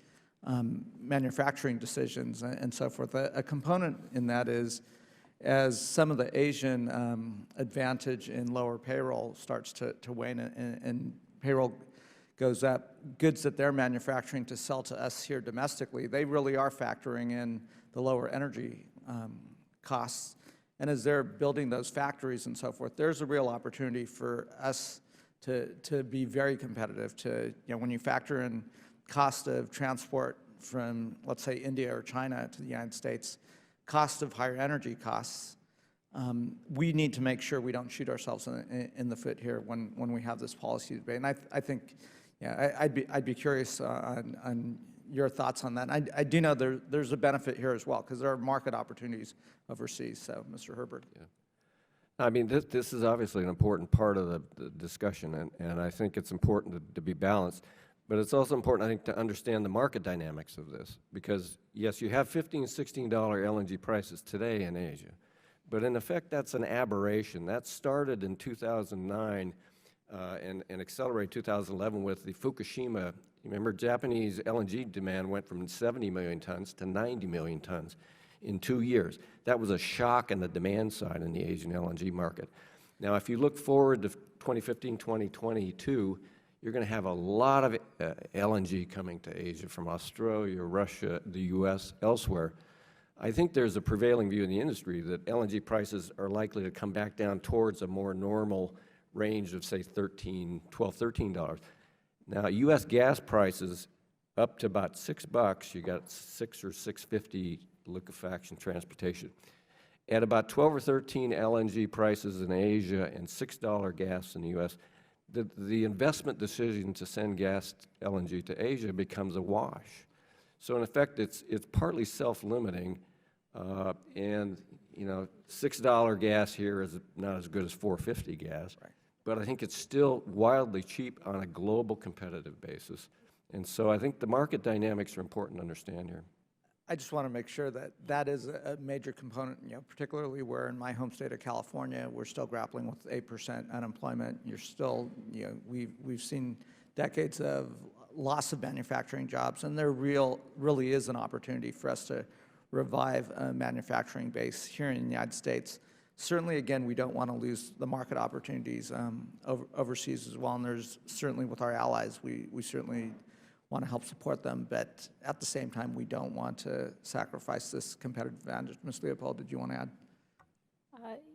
Speaker 2: manufacturing decisions and so forth, a component in that is, as some of the Asian advantage in lower payroll starts to wane and payroll goes up, goods that they're manufacturing to sell to us here domestically, they really are factoring in the lower energy costs. And as they're building those factories and so forth, there's a real opportunity for us to be very competitive. To, you know, when you factor in cost of transport from, let's say, India or China to the United States, cost of higher energy costs, we need to make sure we don't shoot ourselves in the foot here when we have this policy debate. And I think, yeah, I'd be curious on your thoughts on that. And I do know there's a benefit here as well, because there are market opportunities overseas. So, Mr. Herberg.
Speaker 7: Yeah. I mean, this is obviously an important part of the discussion, and I think it's important to be balanced. But it's also important, I think, to understand the market dynamics of this, because, yes, you have $15, $16 LNG prices today in Asia, but in effect, that's an aberration. That started in 2009 and accelerated 2011 with the Fukushima. Remember, Japanese LNG demand went from 70 million tons to 90 million tons in 2 years. That was a shock in the demand side in the Asian LNG market. Now, if you look forward to 2015, 2022, you're going to have a lot of LNG coming to Asia from Australia, Russia, the U.S., elsewhere. I think there's a prevailing view in the industry that LNG prices are likely to come back down towards a more normal range of, say, $12, $13. Now, U.S. gas prices up to about $6, you got $6 or $6.50 liquefaction transportation. At about 12 or 13 LNG prices in Asia and $6 gas in the U.S., the investment decision to send gas LNG to Asia becomes a wash. So in effect, it's partly self-limiting, and you know, $6 gas here is not as good as $4.50 gas, right. But I think it's still wildly cheap on a global competitive basis. And so I think the market dynamics are important to understand here.
Speaker 2: I just want to make sure that that is a major component, you know, particularly where in my home state of California, we're still grappling with 8% unemployment. You're still, you know, we've seen decades of loss of manufacturing jobs, and there really is an opportunity for us to revive a manufacturing base here in the United States. Certainly, again, we don't want to lose the market opportunities overseas as well, and there's certainly with our allies, we certainly want to help support them, but at the same time, we don't want to sacrifice this competitive advantage. Ms. Leopold, did you want to add?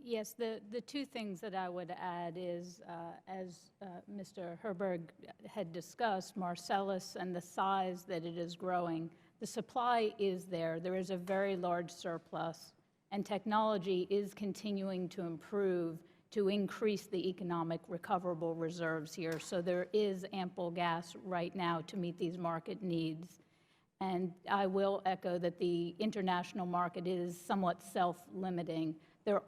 Speaker 9: Yes, the two things that I would add is, as Mr. Herberg had discussed, Marcellus and the size that it is growing, the supply is there. There is a very large surplus, and technology is continuing to improve to increase the economic recoverable reserves here. So there is ample gas right now to meet these market needs. And I will echo that the international market is somewhat self-limiting. There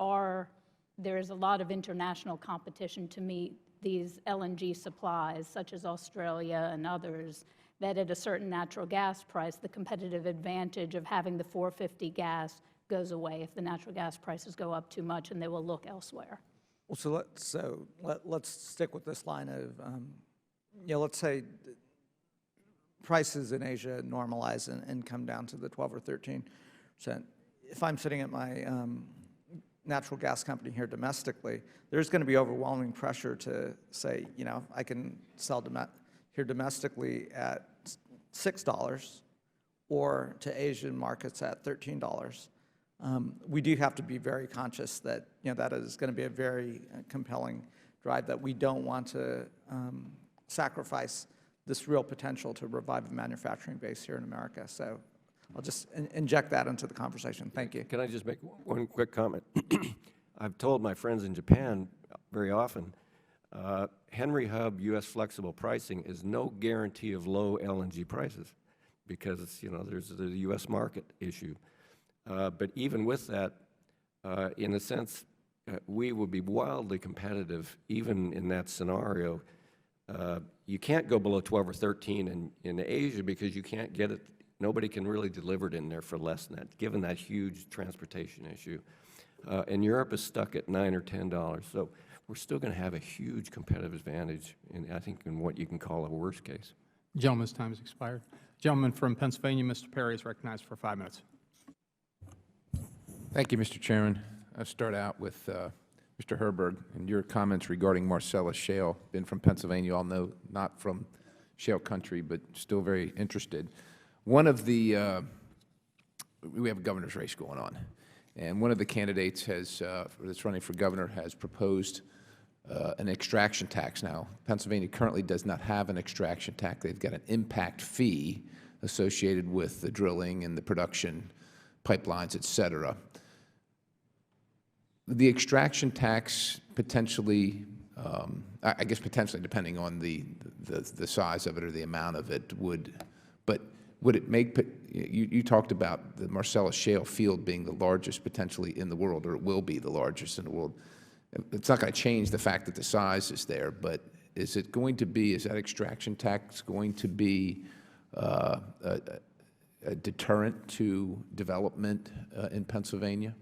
Speaker 9: is a lot of international competition to meet these LNG supplies, such as Australia and others, that at a certain natural gas price, the competitive advantage of having the 450 gas goes away if the natural gas prices go up too much, and they will look elsewhere.
Speaker 2: Well, let's stick with this line of, let's say prices in Asia normalize and come down to the 12 or 13%. If I'm sitting at my natural gas company here domestically, there's going to be overwhelming pressure to say, I can sell here domestically at $6 or to Asian markets at $13. We do have to be very conscious that that is going to be a very compelling drive, that we don't want to sacrifice this real potential to revive a manufacturing base here in America. So I'll just inject that into the conversation. Thank you.
Speaker 7: Can I just make one quick comment? I've told my friends in Japan very often, Henry Hub U.S. flexible pricing is no guarantee of low LNG prices because, there's the U.S. market issue. But even with that, in a sense, we would be wildly competitive even in that scenario. You can't go below 12 or 13 in Asia because you can't get it. Nobody can really deliver it in there for less than that, given that huge transportation issue. And Europe is stuck at $9 or $10. So we're still going to have a huge competitive advantage, I think, in what you can call a worst case.
Speaker 1: Gentleman's time has expired. Gentleman from Pennsylvania, Mr. Perry, is recognized for 5 minutes.
Speaker 3: Thank you, Mr. Chairman. I'll start out with Mr. Herberg and your comments regarding Marcellus Shale. Been from Pennsylvania, all know, not from shale country, but still very interested. One of the, we have a governor's race going on, and one of the candidates that's running for governor has proposed an extraction tax. Now, Pennsylvania currently does not have an extraction tax. They've got an impact fee associated with the drilling and the production pipelines, et cetera. The extraction tax potentially, I guess potentially depending on the size of it or the amount of it would it make, you talked about the Marcellus Shale field being the largest potentially in the world, or it will be the largest in the world. It's not going to change the fact that the size is there, but is that extraction tax going to be a deterrent to development in Pennsylvania?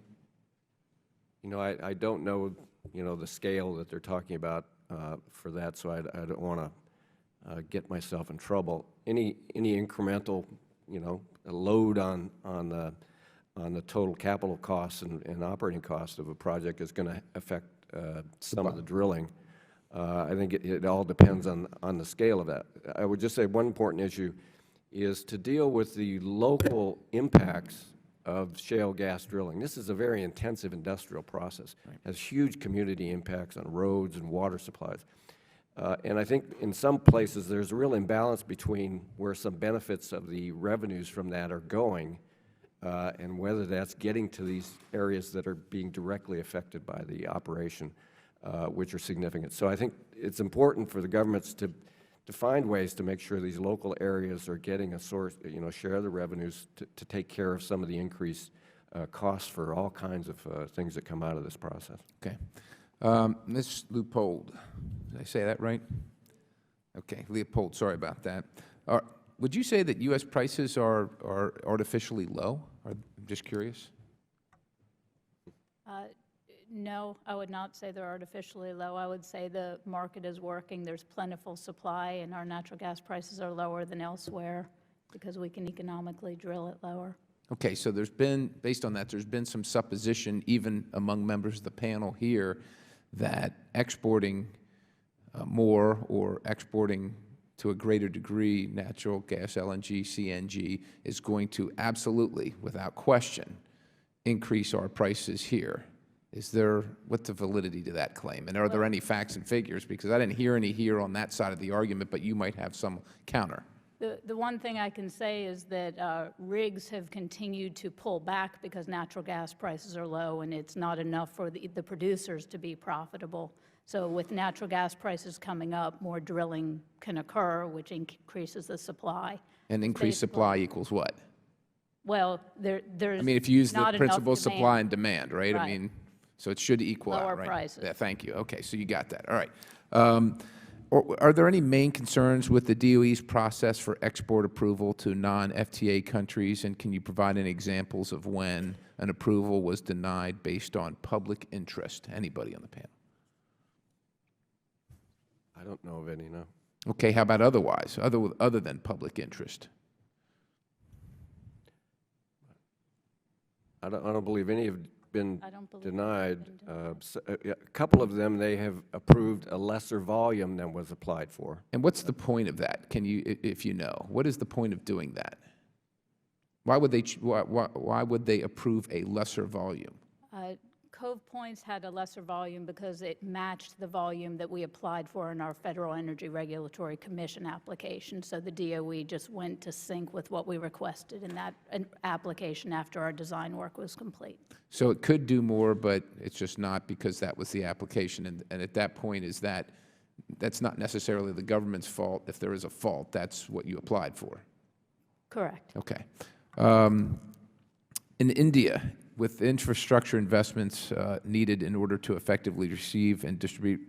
Speaker 7: I don't know, the scale that they're talking about for that, so I don't want to get myself in trouble. Any incremental, a load on the total capital costs and operating costs of a project is going to affect some of the drilling. I think it all depends on the scale of that. I would just say one important issue is to deal with the local impacts of shale gas drilling. This is a very intensive industrial process. It has huge community impacts on roads and water supplies. And I think in some places there's a real imbalance between where some benefits of the revenues from that are going and whether that's getting to these areas that are being directly affected by the operation, which are significant. So I think it's important for the governments to find ways to make sure these local areas are getting a source, share of the revenues to take care of some of the increased costs for all kinds of things that come out of this process.
Speaker 3: Okay. Ms. Leopold, did I say that right? Okay, Leopold, sorry about that. Would you say that U.S. prices are artificially low? I'm just curious.
Speaker 9: No, I would not say they're artificially low. I would say the market is working. There's plentiful supply, and our natural gas prices are lower than elsewhere because we can economically drill it lower.
Speaker 3: Okay, so there's been, based on that, there's been some supposition, even among members of the panel here, that exporting more or exporting to a greater degree natural gas, LNG, CNG, is going to absolutely, without question, increase our prices here. Is there, what's the validity to that claim? And are there any facts and figures? Because I didn't hear any here on that side of the argument, but you might have some counter.
Speaker 9: The one thing I can say is that rigs have continued to pull back because natural gas prices are low, and it's not enough for the producers to be profitable. So with natural gas prices coming up, more drilling can occur, which increases the supply.
Speaker 3: And increased supply equals what?
Speaker 9: Well, there's
Speaker 3: I mean, if you use the
Speaker 9: not enough
Speaker 3: principle of
Speaker 9: demand.
Speaker 3: supply and demand, right? I
Speaker 9: Right.
Speaker 3: mean, so it should equal out,
Speaker 9: Lower
Speaker 3: right?
Speaker 9: prices.
Speaker 3: Yeah, thank you. Okay, so you got that. All right. Are there any main concerns with the DOE's process for export approval to non-FTA countries? And can you provide any examples of when an approval was denied based on public interest? Anybody on the panel?
Speaker 7: I don't know of any, no.
Speaker 3: Okay, how about otherwise, other than public interest?
Speaker 7: I don't believe any have been
Speaker 9: I don't believe
Speaker 7: denied.
Speaker 9: they've been denied.
Speaker 7: A couple of them, they have approved a lesser volume than was applied for.
Speaker 3: And what's the point of that? Can you, if you know, what is the point of doing that? Why would they approve a lesser volume?
Speaker 9: Cove Point's had a lesser volume because it matched the volume that we applied for in our Federal Energy Regulatory Commission application. So the DOE just went to sync with what we requested in that application after our design work was complete.
Speaker 3: So it could do more, but it's just not because that was the application. And at that point, that's not necessarily the government's fault. If there is a fault, that's what you applied for.
Speaker 9: Correct.
Speaker 3: Okay. In India, with infrastructure investments needed in order to effectively receive and distribute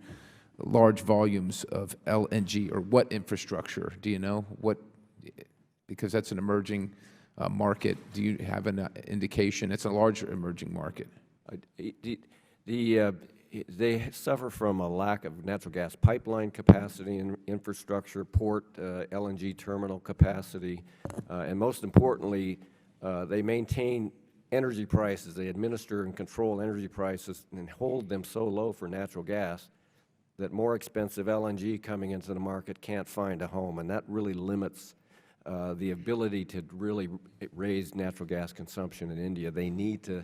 Speaker 3: large volumes of LNG, or what infrastructure? Do you know? What, because that's an emerging market. Do you have an indication? It's a large emerging market.
Speaker 7: They suffer from a lack of natural gas pipeline capacity and infrastructure, port, LNG terminal capacity, and most importantly, they maintain energy prices. They administer and control energy prices and hold them so low for natural gas that more expensive LNG coming into the market can't find a home, and that really limits the ability to really raise natural gas consumption in India. They need to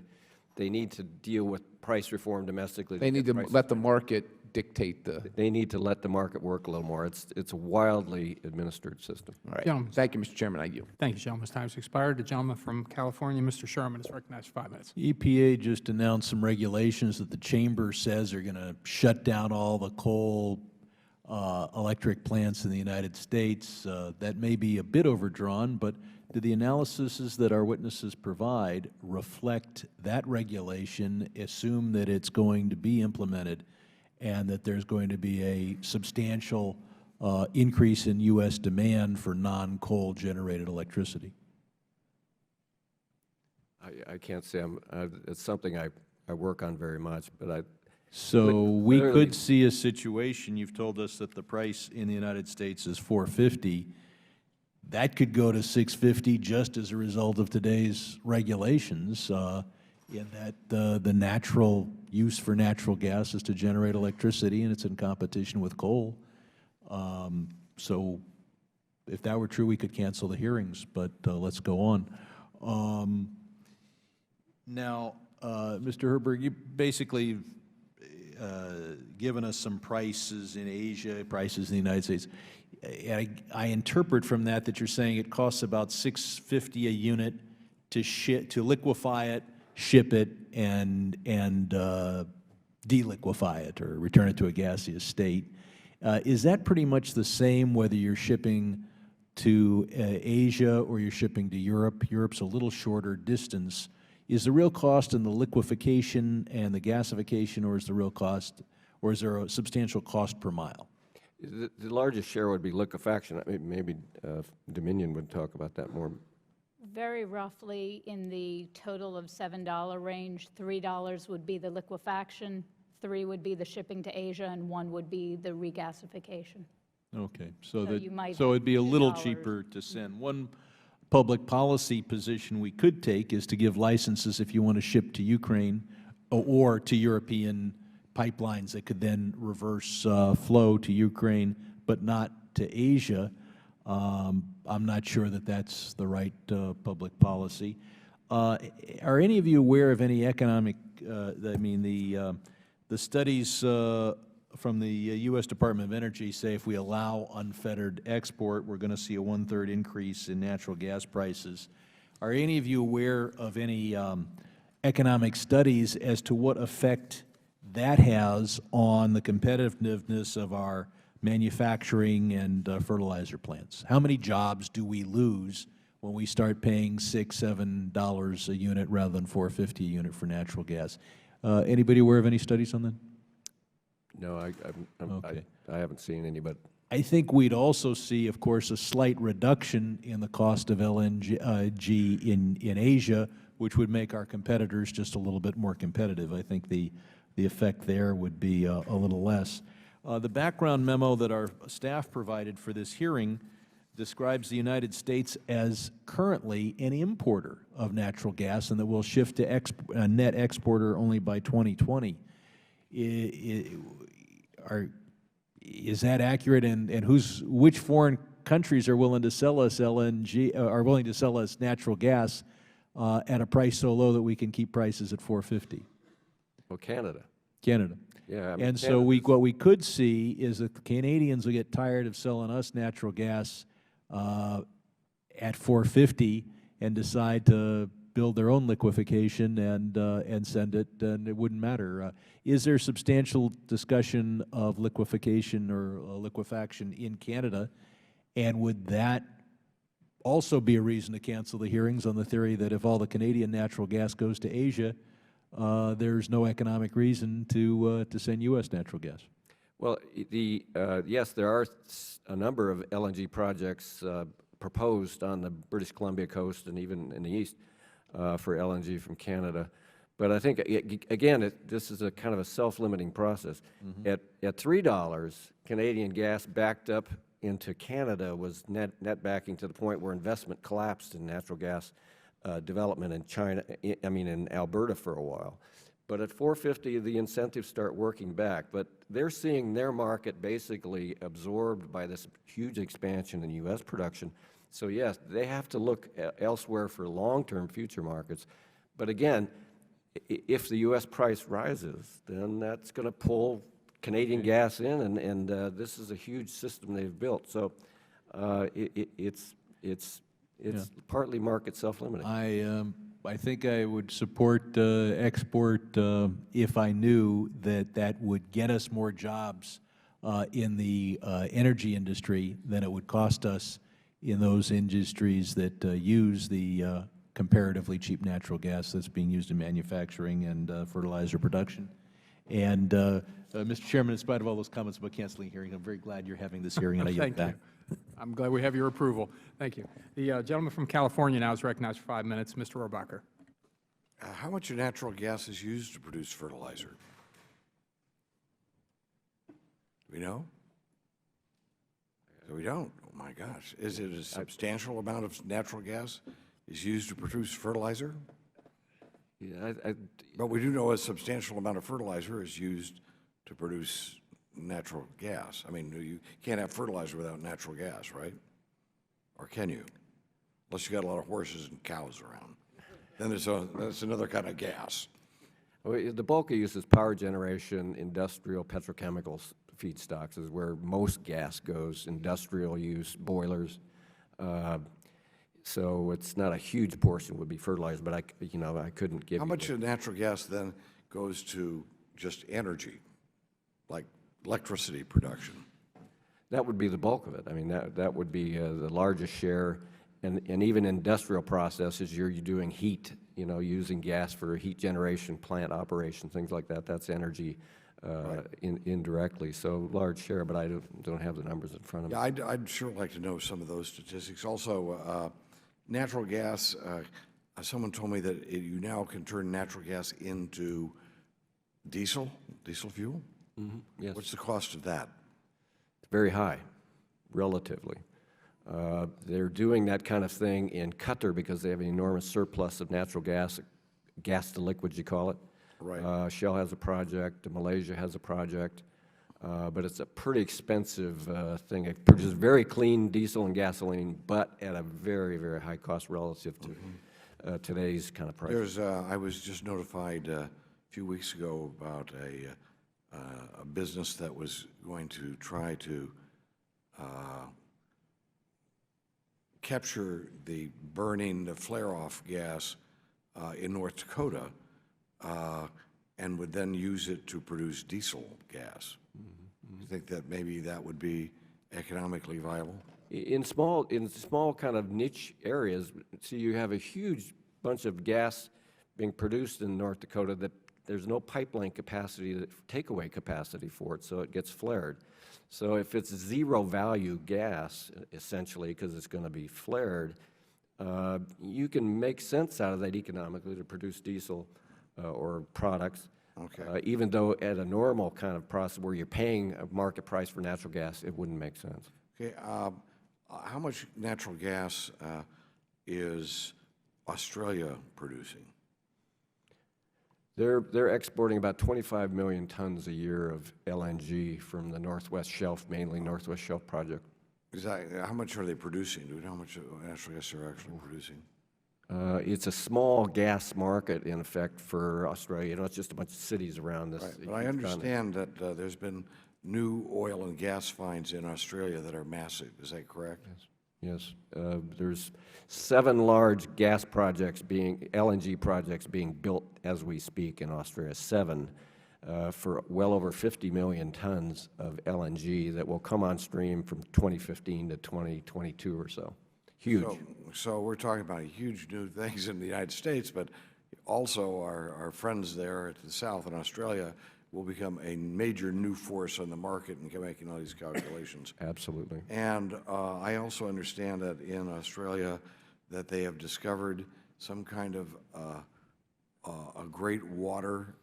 Speaker 7: deal with price reform domestically.
Speaker 3: They need to let the market dictate the.
Speaker 7: They need to let the market work a little more. It's a wildly administered system.
Speaker 3: All right.
Speaker 1: Gentlemen.
Speaker 3: Thank you, Mr. Chairman. I yield.
Speaker 1: Thank you, gentlemen. Time's expired. The gentleman from California, Mr. Sherman, is recognized for 5 minutes.
Speaker 4: EPA just announced some regulations that the chamber says are going to shut down all the coal electric plants in the United States. That may be a bit overdrawn, but do the analyses that our witnesses provide reflect that regulation, assume that it's going to be implemented, and that there's going to be a substantial increase in U.S. demand for non-coal generated electricity?
Speaker 7: I can't say it's something I work on very much, but
Speaker 4: So we
Speaker 7: clearly-
Speaker 4: could see a situation, you've told us that the price in the United States is $4.50. That could go to $6.50 just as a result of today's regulations, in that the natural use for natural gas is to generate electricity, and it's in competition with coal. So if that were true, we could cancel the hearings, but let's go on. Now, Mr. Herberg, you basically given us some prices in Asia, prices in the United States. I interpret from that you're saying it costs about $6.50 a unit to liquefy it, ship it, and deliquefy it or return it to a gaseous state. Is that pretty much the same whether you're shipping to Asia or you're shipping to Europe? Europe's a little shorter distance. Is the real cost in the liquefaction and the gasification, or is the real cost, or is there a substantial cost per mile?
Speaker 7: the largest share would be liquefaction. I mean, maybe Dominion would talk about that more.
Speaker 9: Very roughly, in the total of $7 range, $3 would be the liquefaction, $3 would be the shipping to Asia, and $1 would be the regasification.
Speaker 4: Okay, so
Speaker 9: you might
Speaker 4: so
Speaker 9: have
Speaker 4: it'd be a little
Speaker 9: $2.
Speaker 4: cheaper to send. One public policy position we could take is to give licenses if you want to ship to Ukraine or to European pipelines that could then reverse flow to Ukraine, but not to Asia. I'm not sure that that's the right public policy. Are any of you aware of any economic, the studies from the U.S. Department of Energy say if we allow unfettered export, we're going to see a 1/3 increase in natural gas prices. Are any of you aware of any economic studies as to what effect that has on the competitiveness of our manufacturing and fertilizer plants? How many jobs do we lose when we start paying $6, $7 a unit rather than $4.50 a unit for natural gas? Anybody aware of any studies on that?
Speaker 7: No,
Speaker 4: Okay.
Speaker 7: I haven't seen any, but
Speaker 4: I think we'd also see, of course, a slight reduction in the cost of LNG in Asia, which would make our competitors just a little bit more competitive. I think the effect there would be a little less. The background memo that our staff provided for this hearing describes the United States as currently an importer of natural gas and that will shift to a net exporter only by 2020. Is that accurate? And which foreign countries are willing to sell us LNG, are willing to sell us natural gas at a price so low that we can keep prices at $4.50?
Speaker 7: well, Canada.
Speaker 4: Canada.
Speaker 7: Yeah, I mean,
Speaker 4: And so what we could see is that the Canadians will get tired of selling us natural gas at $4.50 and decide to build their own liquefaction and send it, and it wouldn't matter. Is there substantial discussion of liquefaction or liquefaction in Canada, and would that also be a reason to cancel the hearings on the theory that if all the Canadian natural gas goes to Asia, there's no economic reason to send U.S. natural gas?
Speaker 7: Well, yes, there are a number of LNG projects proposed on the British Columbia coast and even in the east for LNG from Canada. But I think, again, this is a kind of a self-limiting process. At $3, Canadian gas backed up into Canada was net backing to the point where investment collapsed in natural gas development in China, in Alberta for a while. But at $4.50, the incentives start working back. But they're seeing their market basically absorbed by this huge expansion in U.S. production. So yes, they have to look elsewhere for long-term future markets. But again, if the U.S. price rises, then that's going to pull Canadian gas in, and this is a huge system they've built. So it's partly market self-limiting.
Speaker 4: I think I would support export if I knew that that would get us more jobs in the energy industry than it would cost us in those industries that use the comparatively cheap natural gas that's being used in manufacturing and fertilizer production. And Mr. Chairman, in spite of all those comments about canceling hearings, I'm very glad you're having this hearing, and I yield back.
Speaker 1: I'm glad we have your approval. Thank you. The gentleman from California now is recognized for 5 minutes, Mr. Rohrabacher.
Speaker 5: How much of natural gas is used to produce fertilizer? Do we know? We don't. Oh, my gosh. Is it a substantial amount of natural gas is used to produce fertilizer?
Speaker 7: Yeah,
Speaker 5: But we do know a substantial amount of fertilizer is used to produce natural gas. I mean, you can't have fertilizer without natural gas, right? Or can you? Unless you got a lot of horses and cows around. Then that's another kind of gas.
Speaker 7: well, the bulk of use is power generation, industrial, petrochemicals, feedstocks is where most gas goes, industrial use, boilers. So it's not a huge portion would be fertilizer, but I couldn't give
Speaker 5: How
Speaker 7: you
Speaker 5: much of natural gas then goes to just energy, like electricity production?
Speaker 7: That would be the bulk of it. I mean, that would be the largest share. And even industrial processes, you're doing heat, using gas for heat generation, plant operation, things like that. That's energy indirectly. So large share, but I don't have the numbers in front of me.
Speaker 5: Yeah, I'd sure like to know some of those statistics. Also, natural gas, someone told me that you now can turn natural gas into diesel fuel?
Speaker 7: Yes.
Speaker 5: What's the cost of that?
Speaker 7: Very high, relatively. They're doing that kind of thing in Qatar because they have an enormous surplus of natural gas, gas to liquids, you call it.
Speaker 5: Right.
Speaker 7: Shell has a project, Malaysia has a project, but it's a pretty expensive thing. It produces very clean diesel and gasoline, but at a very, very high cost relative to today's kind of price.
Speaker 5: I was just notified a few weeks ago about a business that was going to try to capture the flare-off gas in North Dakota and would then use it to produce diesel gas. Do you think that maybe that would be economically viable?
Speaker 7: In small kind of niche areas, see, you have a huge bunch of gas being produced in North Dakota that there's no pipeline capacity, takeaway capacity for it, so it gets flared. So if it's zero value gas, essentially, because it's going to be flared, you can make sense out of that economically to produce diesel or products.
Speaker 5: Okay.
Speaker 7: Even though at a normal kind of process where you're paying a market price for natural gas, it wouldn't make sense.
Speaker 5: Okay. How much natural gas is Australia producing?
Speaker 7: They're exporting about 25 million tons a year of LNG from the Northwest Shelf, mainly Northwest Shelf project.
Speaker 5: How much are they producing? Do we know how much natural gas they're actually producing?
Speaker 7: It's a small gas market, in effect, for Australia. You know, it's just a bunch of cities around this.
Speaker 5: Right. But I understand that there's been new oil and gas finds in Australia that are massive. Is that correct?
Speaker 7: Yes. There's 7 large gas projects LNG projects being built as we speak in Australia, 7, for well over 50 million tons of LNG that will come on stream from 2015 to 2022 or so. Huge.
Speaker 5: So we're talking about huge new things in the United States, but also our friends there at the South in Australia will become a major new force on the market and making all these calculations.
Speaker 7: Absolutely.
Speaker 5: And I also understand that in Australia that they have discovered some kind of a great water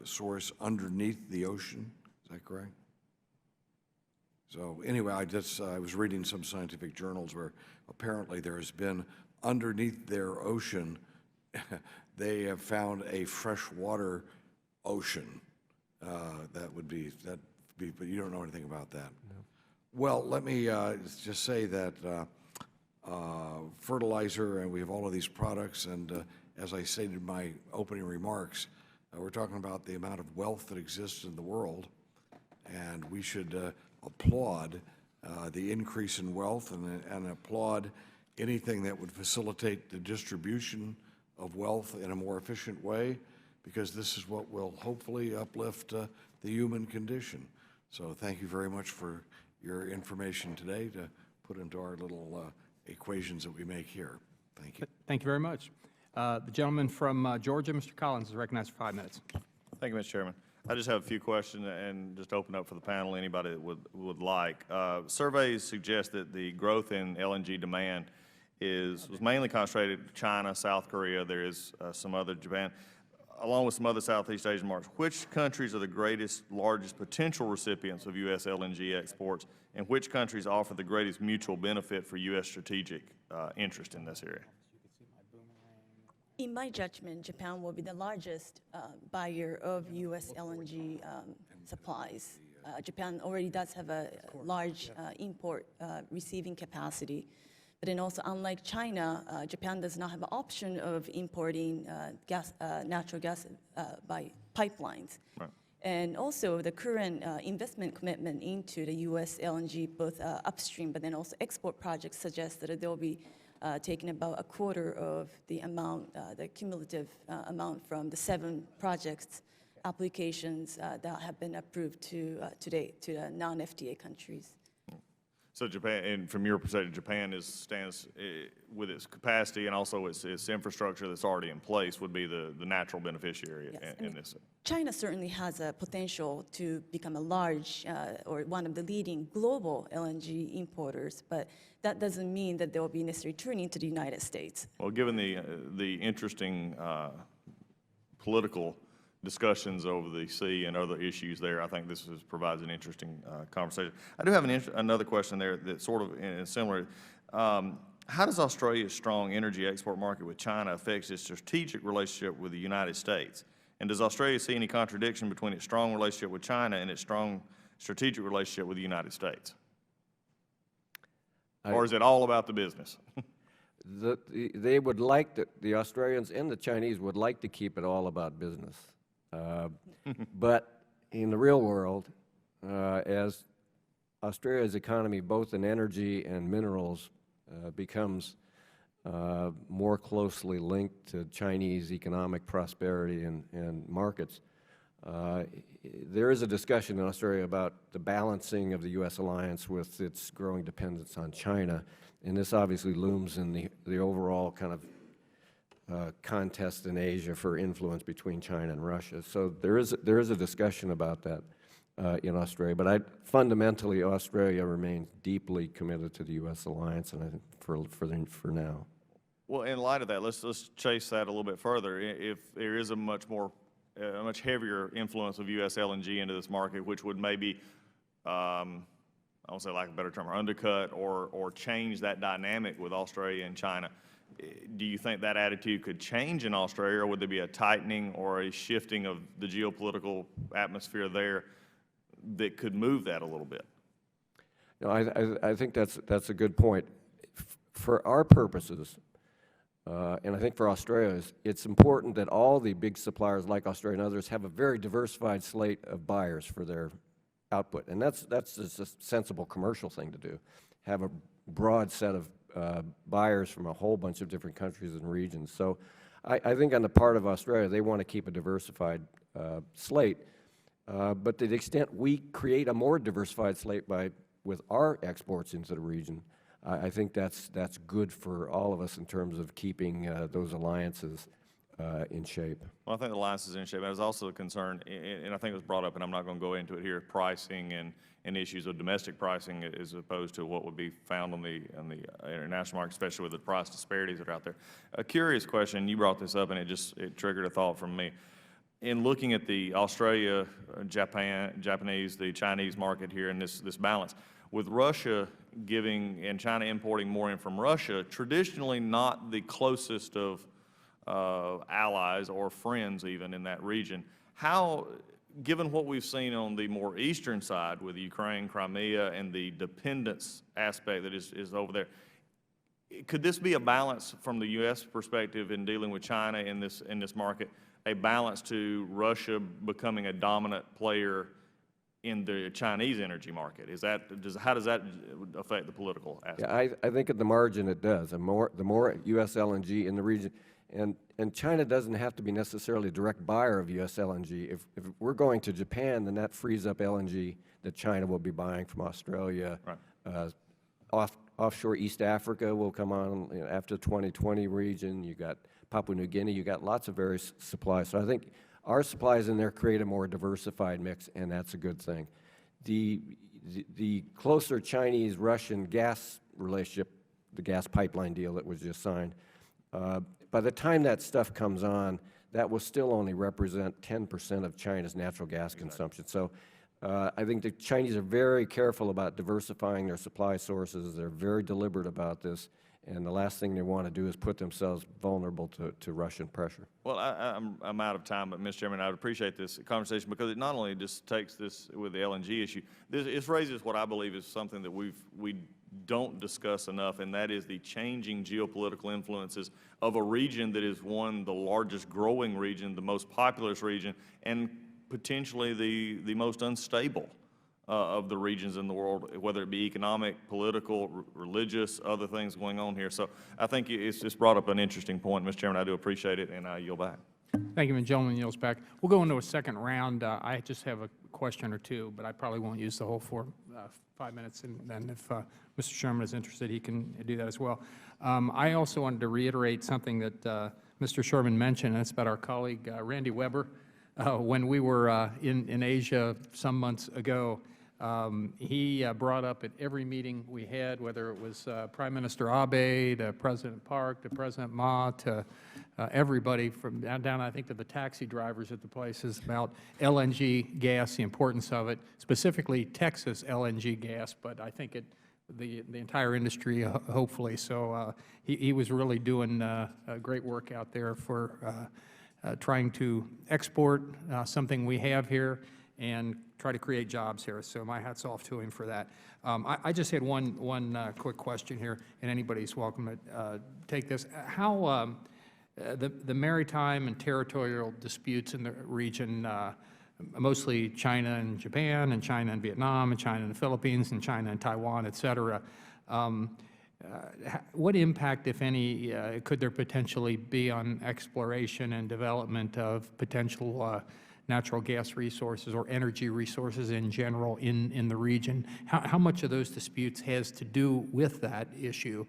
Speaker 5: source underneath the ocean. Is that correct? So anyway, I was reading some scientific journals where apparently there has been underneath their ocean, they have found a freshwater ocean. But you don't know anything about that. No. Well, let me just say that fertilizer, and we have all of these products, and as I stated in my opening remarks, we're talking about the amount of wealth that exists in the world, and we should applaud the increase in wealth and applaud anything that would facilitate the distribution of wealth in a more efficient way, because this is what will hopefully uplift the human condition. So thank you very much for your information today to put into our little equations that we make here. Thank you.
Speaker 1: Thank you very much. The gentleman from Georgia, Mr. Collins, is recognized for 5 minutes.
Speaker 10: Thank you, Mr. Chairman. I just have a few questions and just open up for the panel, anybody that would like. Surveys suggest that the growth in LNG demand was mainly concentrated to China, South Korea. There is some other, Japan, along with some other Southeast Asian markets. Which countries are the largest potential recipients of U.S. LNG exports, and which countries offer the greatest mutual benefit for U.S. strategic interest in this area?
Speaker 8: In my judgment, Japan will be the largest buyer of U.S. LNG supplies. Japan already does have a large import receiving capacity. But then also, unlike China, Japan does not have an option of importing natural gas by pipelines.
Speaker 10: Right.
Speaker 8: And also, the current investment commitment into the U.S. LNG, both upstream but then also export projects, suggest that they'll be taking about a quarter of the amount, the cumulative amount from the 7 projects applications that have been approved to date to the non-FTA countries.
Speaker 10: So Japan, and from your perspective, Japan stands with its capacity and also its infrastructure that's already in place would be the natural beneficiary
Speaker 8: Yes,
Speaker 10: in this.
Speaker 8: China certainly has a potential to become a large or one of the leading global LNG importers, but that doesn't mean that they will be necessarily turning to the United States.
Speaker 10: Well, given the interesting political discussions over the sea and other issues there, I think this provides an interesting conversation. I do have another question there that's sort of similar. How does Australia's strong energy export market with China affect its strategic relationship with the United States? And does Australia see any contradiction between its strong relationship with China and its strong strategic relationship with the United States? Or is it all about the business?
Speaker 7: They would like to, the Australians and the Chinese would like to keep it all about business. But in the real world, as Australia's economy, both in energy and minerals, becomes more closely linked to Chinese economic prosperity and markets, there is a discussion in Australia about the balancing of the U.S. alliance with its growing dependence on China, and this obviously looms in the overall kind of contest in Asia for influence between China and Russia. So there is a discussion about that in Australia, but fundamentally Australia remains deeply committed to the U.S. alliance, and I think for now.
Speaker 10: Well, in light of that, let's chase that a little bit further. If there is a much heavier influence of U.S. LNG into this market, which would maybe, I won't say lack of a better term, undercut or change that dynamic with Australia and China, do you think that attitude could change in Australia, or would there be a tightening or a shifting of the geopolitical atmosphere there that could move that a little bit?
Speaker 7: No, I think that's a good point. For our purposes, and I think for Australia, it's important that all the big suppliers like Australia and others have a very diversified slate of buyers for their output. And that's just a sensible commercial thing to do, have a broad set of buyers from a whole bunch of different countries and regions. So I think on the part of Australia, they want to keep a diversified slate. But to the extent we create a more diversified slate with our exports into the region, I think that's good for all of us in terms of keeping those alliances in shape.
Speaker 10: Well, I think the alliance is in shape. There's also a concern, and I think it was brought up, and I'm not going to go into it here, pricing and issues of domestic pricing as opposed to what would be found on the international market, especially with the price disparities that are out there. A curious question, you brought this up, and it triggered a thought from me. In looking at the Australia, Japanese, the Chinese market here in this balance, with Russia giving and China importing more in from Russia, traditionally not the closest of allies or friends even in that region, how, given what we've seen on the more eastern side with Ukraine, Crimea, and the dependence aspect that is over there, could this be a balance from the U.S. perspective in dealing with China in this market, a balance to Russia becoming a dominant player in the Chinese energy market? How does that affect the political aspect?
Speaker 7: Yeah, I think at the margin it does. The more U.S. LNG in the region, and China doesn't have to be necessarily a direct buyer of U.S. LNG. If we're going to Japan, then that frees up LNG that China will be buying from Australia. Right. Offshore East Africa will come on after the 2020 region. You got Papua New Guinea. You got lots of various supplies. So I think our supplies in there create a more diversified mix, and that's a good thing. The closer Chinese-Russian gas relationship, the gas pipeline deal that was just signed, by the time that stuff comes on, that will still only represent 10% of China's natural gas consumption. So I think the Chinese are very careful about diversifying their supply sources. They're very deliberate about this. And the last thing they want to do is put themselves vulnerable to Russian pressure.
Speaker 10: Well, I'm out of time, but Mr. Chairman, I would appreciate this conversation because it not only just takes this with the LNG issue, it raises what I believe is something that we don't discuss enough, and that is the changing geopolitical influences of a region that is the largest growing region, the most populous region, and potentially the most unstable of the regions in the world, whether it be economic, political, religious, other things going on here. So I think it's brought up an interesting point, Mr. Chairman. I do appreciate it, and I yield back.
Speaker 1: Thank you, and gentleman yields back. We'll go into a second round. I just have a question or two, but I probably won't use the whole 5 minutes, and then if Mr. Sherman is interested, he can do that as well. I also wanted to reiterate something that Mr. Sherman mentioned, and it's about our colleague Randy Weber. When we were in Asia some months ago, he brought up at every meeting we had, whether it was Prime Minister Abe to President Park to President Ma to everybody from down, I think, to the taxi drivers at the places about LNG gas, the importance of it, specifically Texas LNG gas, but I think the entire industry, hopefully. So he was really doing great work out there for trying to export something we have here and try to create jobs here. So my hat's off to him for that. I just had one quick question here, and anybody's welcome to take this. How the maritime and territorial disputes in the region, mostly China and Japan, and China and Vietnam, and China and the Philippines, and China and Taiwan, et cetera, what impact, if any, could there potentially be on exploration and development of potential natural gas resources or energy resources in general in the region? How much of those disputes has to do with that issue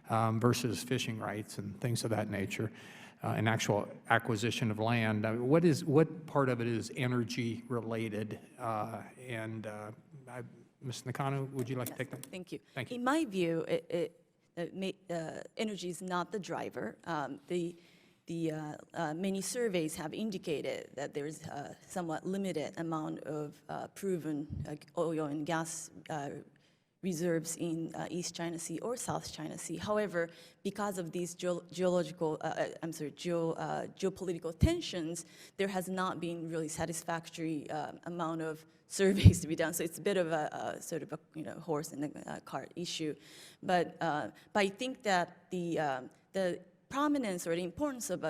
Speaker 1: versus fishing rights and things of that nature, and actual acquisition of land? What part of it is energy related? Ms. Nakano, would you like to take that?
Speaker 8: Thank you.
Speaker 1: Thank you.
Speaker 8: In my view, energy is not the driver. Many surveys have indicated that there is a somewhat limited amount of proven oil and gas reserves in East China Sea or South China Sea. However, because of these geopolitical tensions, there has not been really satisfactory amount of surveys to be done. So it's a bit of a sort of a horse in the cart issue. But I think that the prominence or the importance of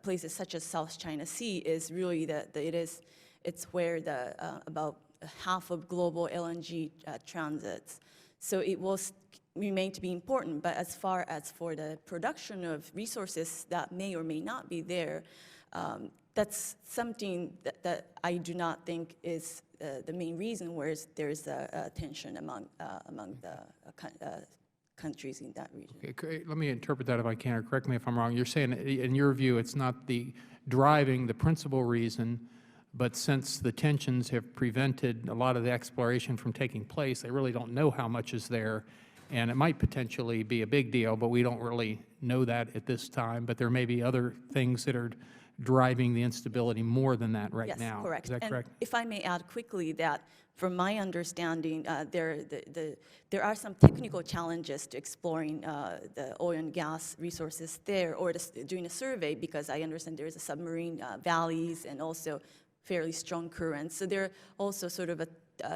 Speaker 8: places such as South China Sea is really that it's where about half of global LNG transits. So it will remain to be important, but as far as for the production of resources that may or may not be there, that's something that I do not think is the main reason where there's a tension among the countries in that region.
Speaker 1: Okay, let me interpret that if I can, or correct me if I'm wrong. You're saying, in your view, it's not the principal reason, but since the tensions have prevented a lot of the exploration from taking place, they really don't know how much is there, and it might potentially be a big deal, but we don't really know that at this time. But there may be other things that are driving the instability more than that right now.
Speaker 8: Yes, correct.
Speaker 1: Is that correct?
Speaker 8: And if I may add quickly that, from my understanding, there are some technical challenges to exploring the oil and gas resources there, or doing a survey, because I understand there is a submarine valleys and also fairly strong currents. So there are also sort of a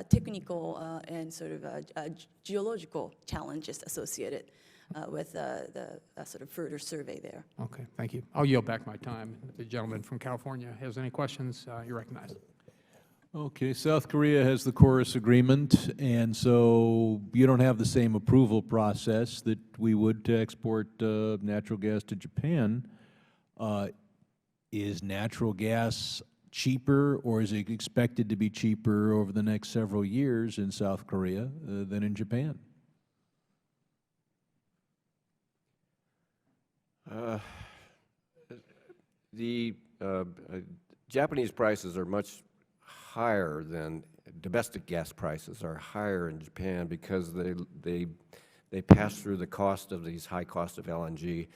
Speaker 8: technical and sort of geological challenges associated with the sort of further survey there.
Speaker 1: Okay, thank you. I'll yield back my time. If the gentleman from California has any questions, you're recognized.
Speaker 4: Okay, South Korea has the Chorus Agreement, and so you don't have the same approval process that we would to export natural gas to Japan. Is natural gas cheaper, or is it expected to be cheaper over the next several years in South Korea than in Japan?
Speaker 7: The Japanese prices are much higher than domestic gas prices are higher in Japan because they pass through the cost of these high cost of LNG.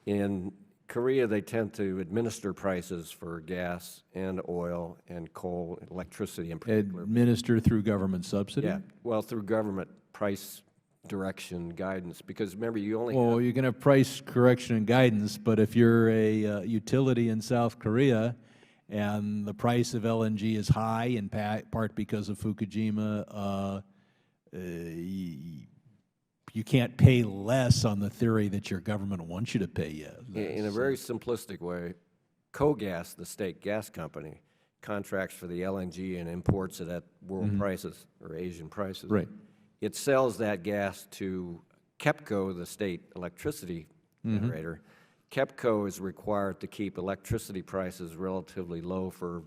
Speaker 7: In Korea, they tend to administer prices for gas and oil and coal, and electricity in particular.
Speaker 4: Administer through government subsidy?
Speaker 7: Yeah, well, through government price direction guidance, because remember, you only
Speaker 4: Well,
Speaker 7: have,
Speaker 4: you can have price correction and guidance, but if you're a utility in South Korea and the price of LNG is high, in part because of Fukushima, you can't pay less on the theory that your government wants you to pay less.
Speaker 7: in a very simplistic way, KOGAS, the state gas company, contracts for the LNG and imports it at world prices or Asian prices.
Speaker 4: Right.
Speaker 7: It sells that gas to KEPCO, the state electricity generator. KEPCO is required to keep electricity prices relatively low for,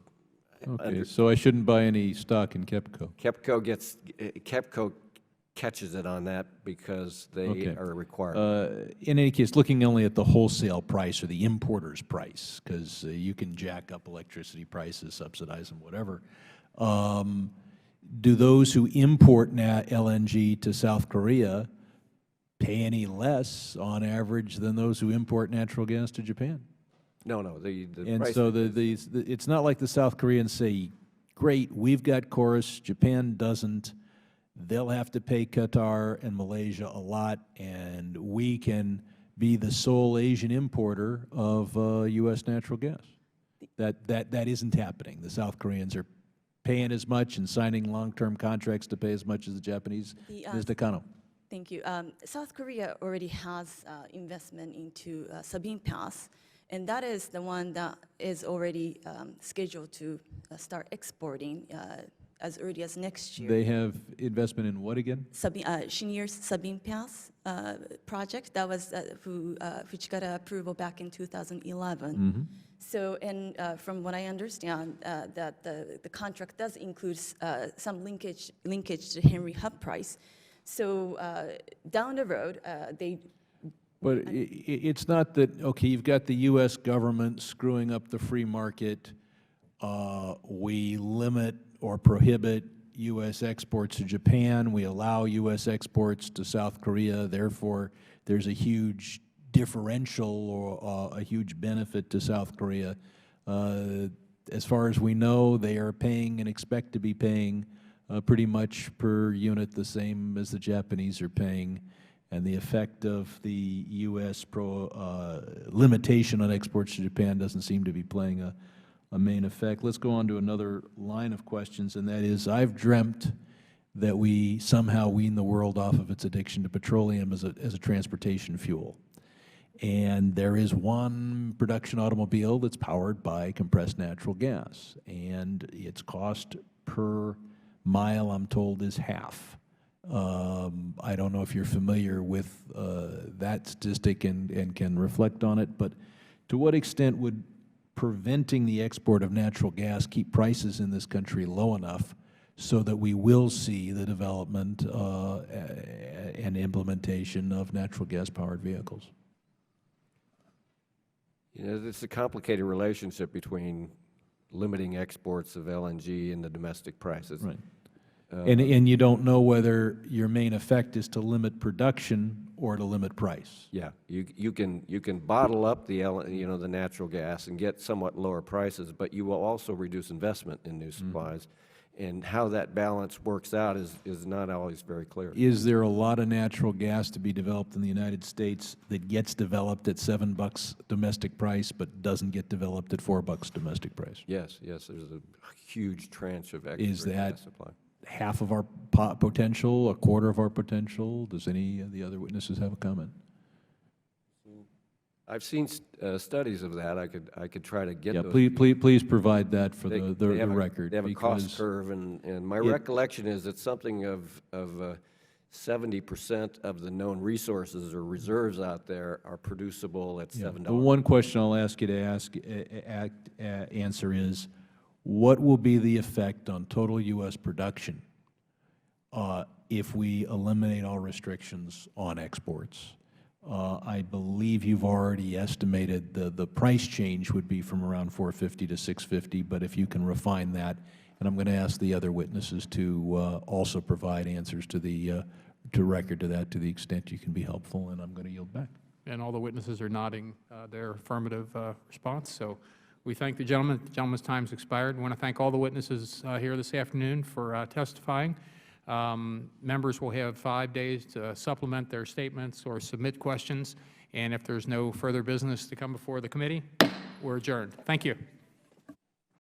Speaker 4: Okay, so I shouldn't buy any stock in KEPCO.
Speaker 7: KEPCO catches it on that because they
Speaker 4: Okay.
Speaker 7: are required.
Speaker 4: In any case, looking only at the wholesale price or the importer's price, because you can jack up electricity prices, subsidize them, whatever. Do those who import LNG to South Korea pay any less on average than those who import natural gas to Japan?
Speaker 7: No, the
Speaker 4: And
Speaker 7: price.
Speaker 4: so it's not like the South Koreans say, great, we've got chorus, Japan doesn't. They'll have to pay Qatar and Malaysia a lot, and we can be the sole Asian importer of U.S. natural gas. That isn't happening. The South Koreans are paying as much and signing long-term contracts to pay as much as the Japanese. Ms. Nakano.
Speaker 8: Thank you. South Korea already has investment into Sabine Pass, and that is the one that is already scheduled to start exporting as early as next year.
Speaker 4: They have investment in what again?
Speaker 8: Shinyear's Sabine Pass project that was which got approval back in 2011. So, and from what I understand, that the contract does include some linkage to Henry Hub price. So down the road,
Speaker 4: But it's not that, okay, you've got the U.S. government screwing up the free market. We limit or prohibit U.S. exports to Japan. We allow U.S. exports to South Korea. Therefore, there's a huge differential or a huge benefit to South Korea. As far as we know, they are paying and expect to be paying pretty much per unit the same as the Japanese are paying. And the effect of the U.S. limitation on exports to Japan doesn't seem to be playing a main effect. Let's go on to another line of questions, and that is, I've dreamt that we somehow wean the world off of its addiction to petroleum as a transportation fuel. And there is one production automobile that's powered by compressed natural gas, and its cost per mile, I'm told, is half. I don't know if you're familiar with that statistic and can reflect on it, but to what extent would preventing the export of natural gas keep prices in this country low enough so that we will see the development and implementation of natural gas-powered vehicles?
Speaker 7: You know, it's a complicated relationship between limiting exports of LNG and the domestic prices.
Speaker 4: Right. And you don't know whether your main effect is to limit production or to limit price.
Speaker 7: Yeah, you can bottle up the the natural gas and get somewhat lower prices, but you will also reduce investment in new supplies. And how that balance works out is not always very clear.
Speaker 4: Is there a lot of natural gas to be developed in the United States that gets developed at $7 domestic price but doesn't get developed at $4 domestic price?
Speaker 7: Yes, there's a huge tranche of extra
Speaker 4: Is that
Speaker 7: gas supply.
Speaker 4: half of our potential, a quarter of our potential? Does any of the other witnesses have a comment?
Speaker 7: I've seen studies of that. I could try to get
Speaker 4: Yeah,
Speaker 7: those.
Speaker 4: please provide that for the
Speaker 7: They
Speaker 4: record.
Speaker 7: They have a cost curve, and my recollection is that something of 70% of the known resources or reserves out there are producible at $7.
Speaker 4: The one question I'll ask you to answer is, what will be the effect on total U.S. production if we eliminate all restrictions on exports? I believe you've already estimated the price change would be from around $4.50 to $6.50, but if you can refine that, and I'm going to ask the other witnesses to also provide answers to the record to that to the extent you can be helpful, and I'm going to yield back.
Speaker 1: And all the witnesses are nodding their affirmative response. So we thank the gentleman. The gentleman's time has expired. We want to thank all the witnesses here this afternoon for testifying. Members will have 5 days to supplement their statements or submit questions. And if there's no further business to come before the committee, we're adjourned. Thank you.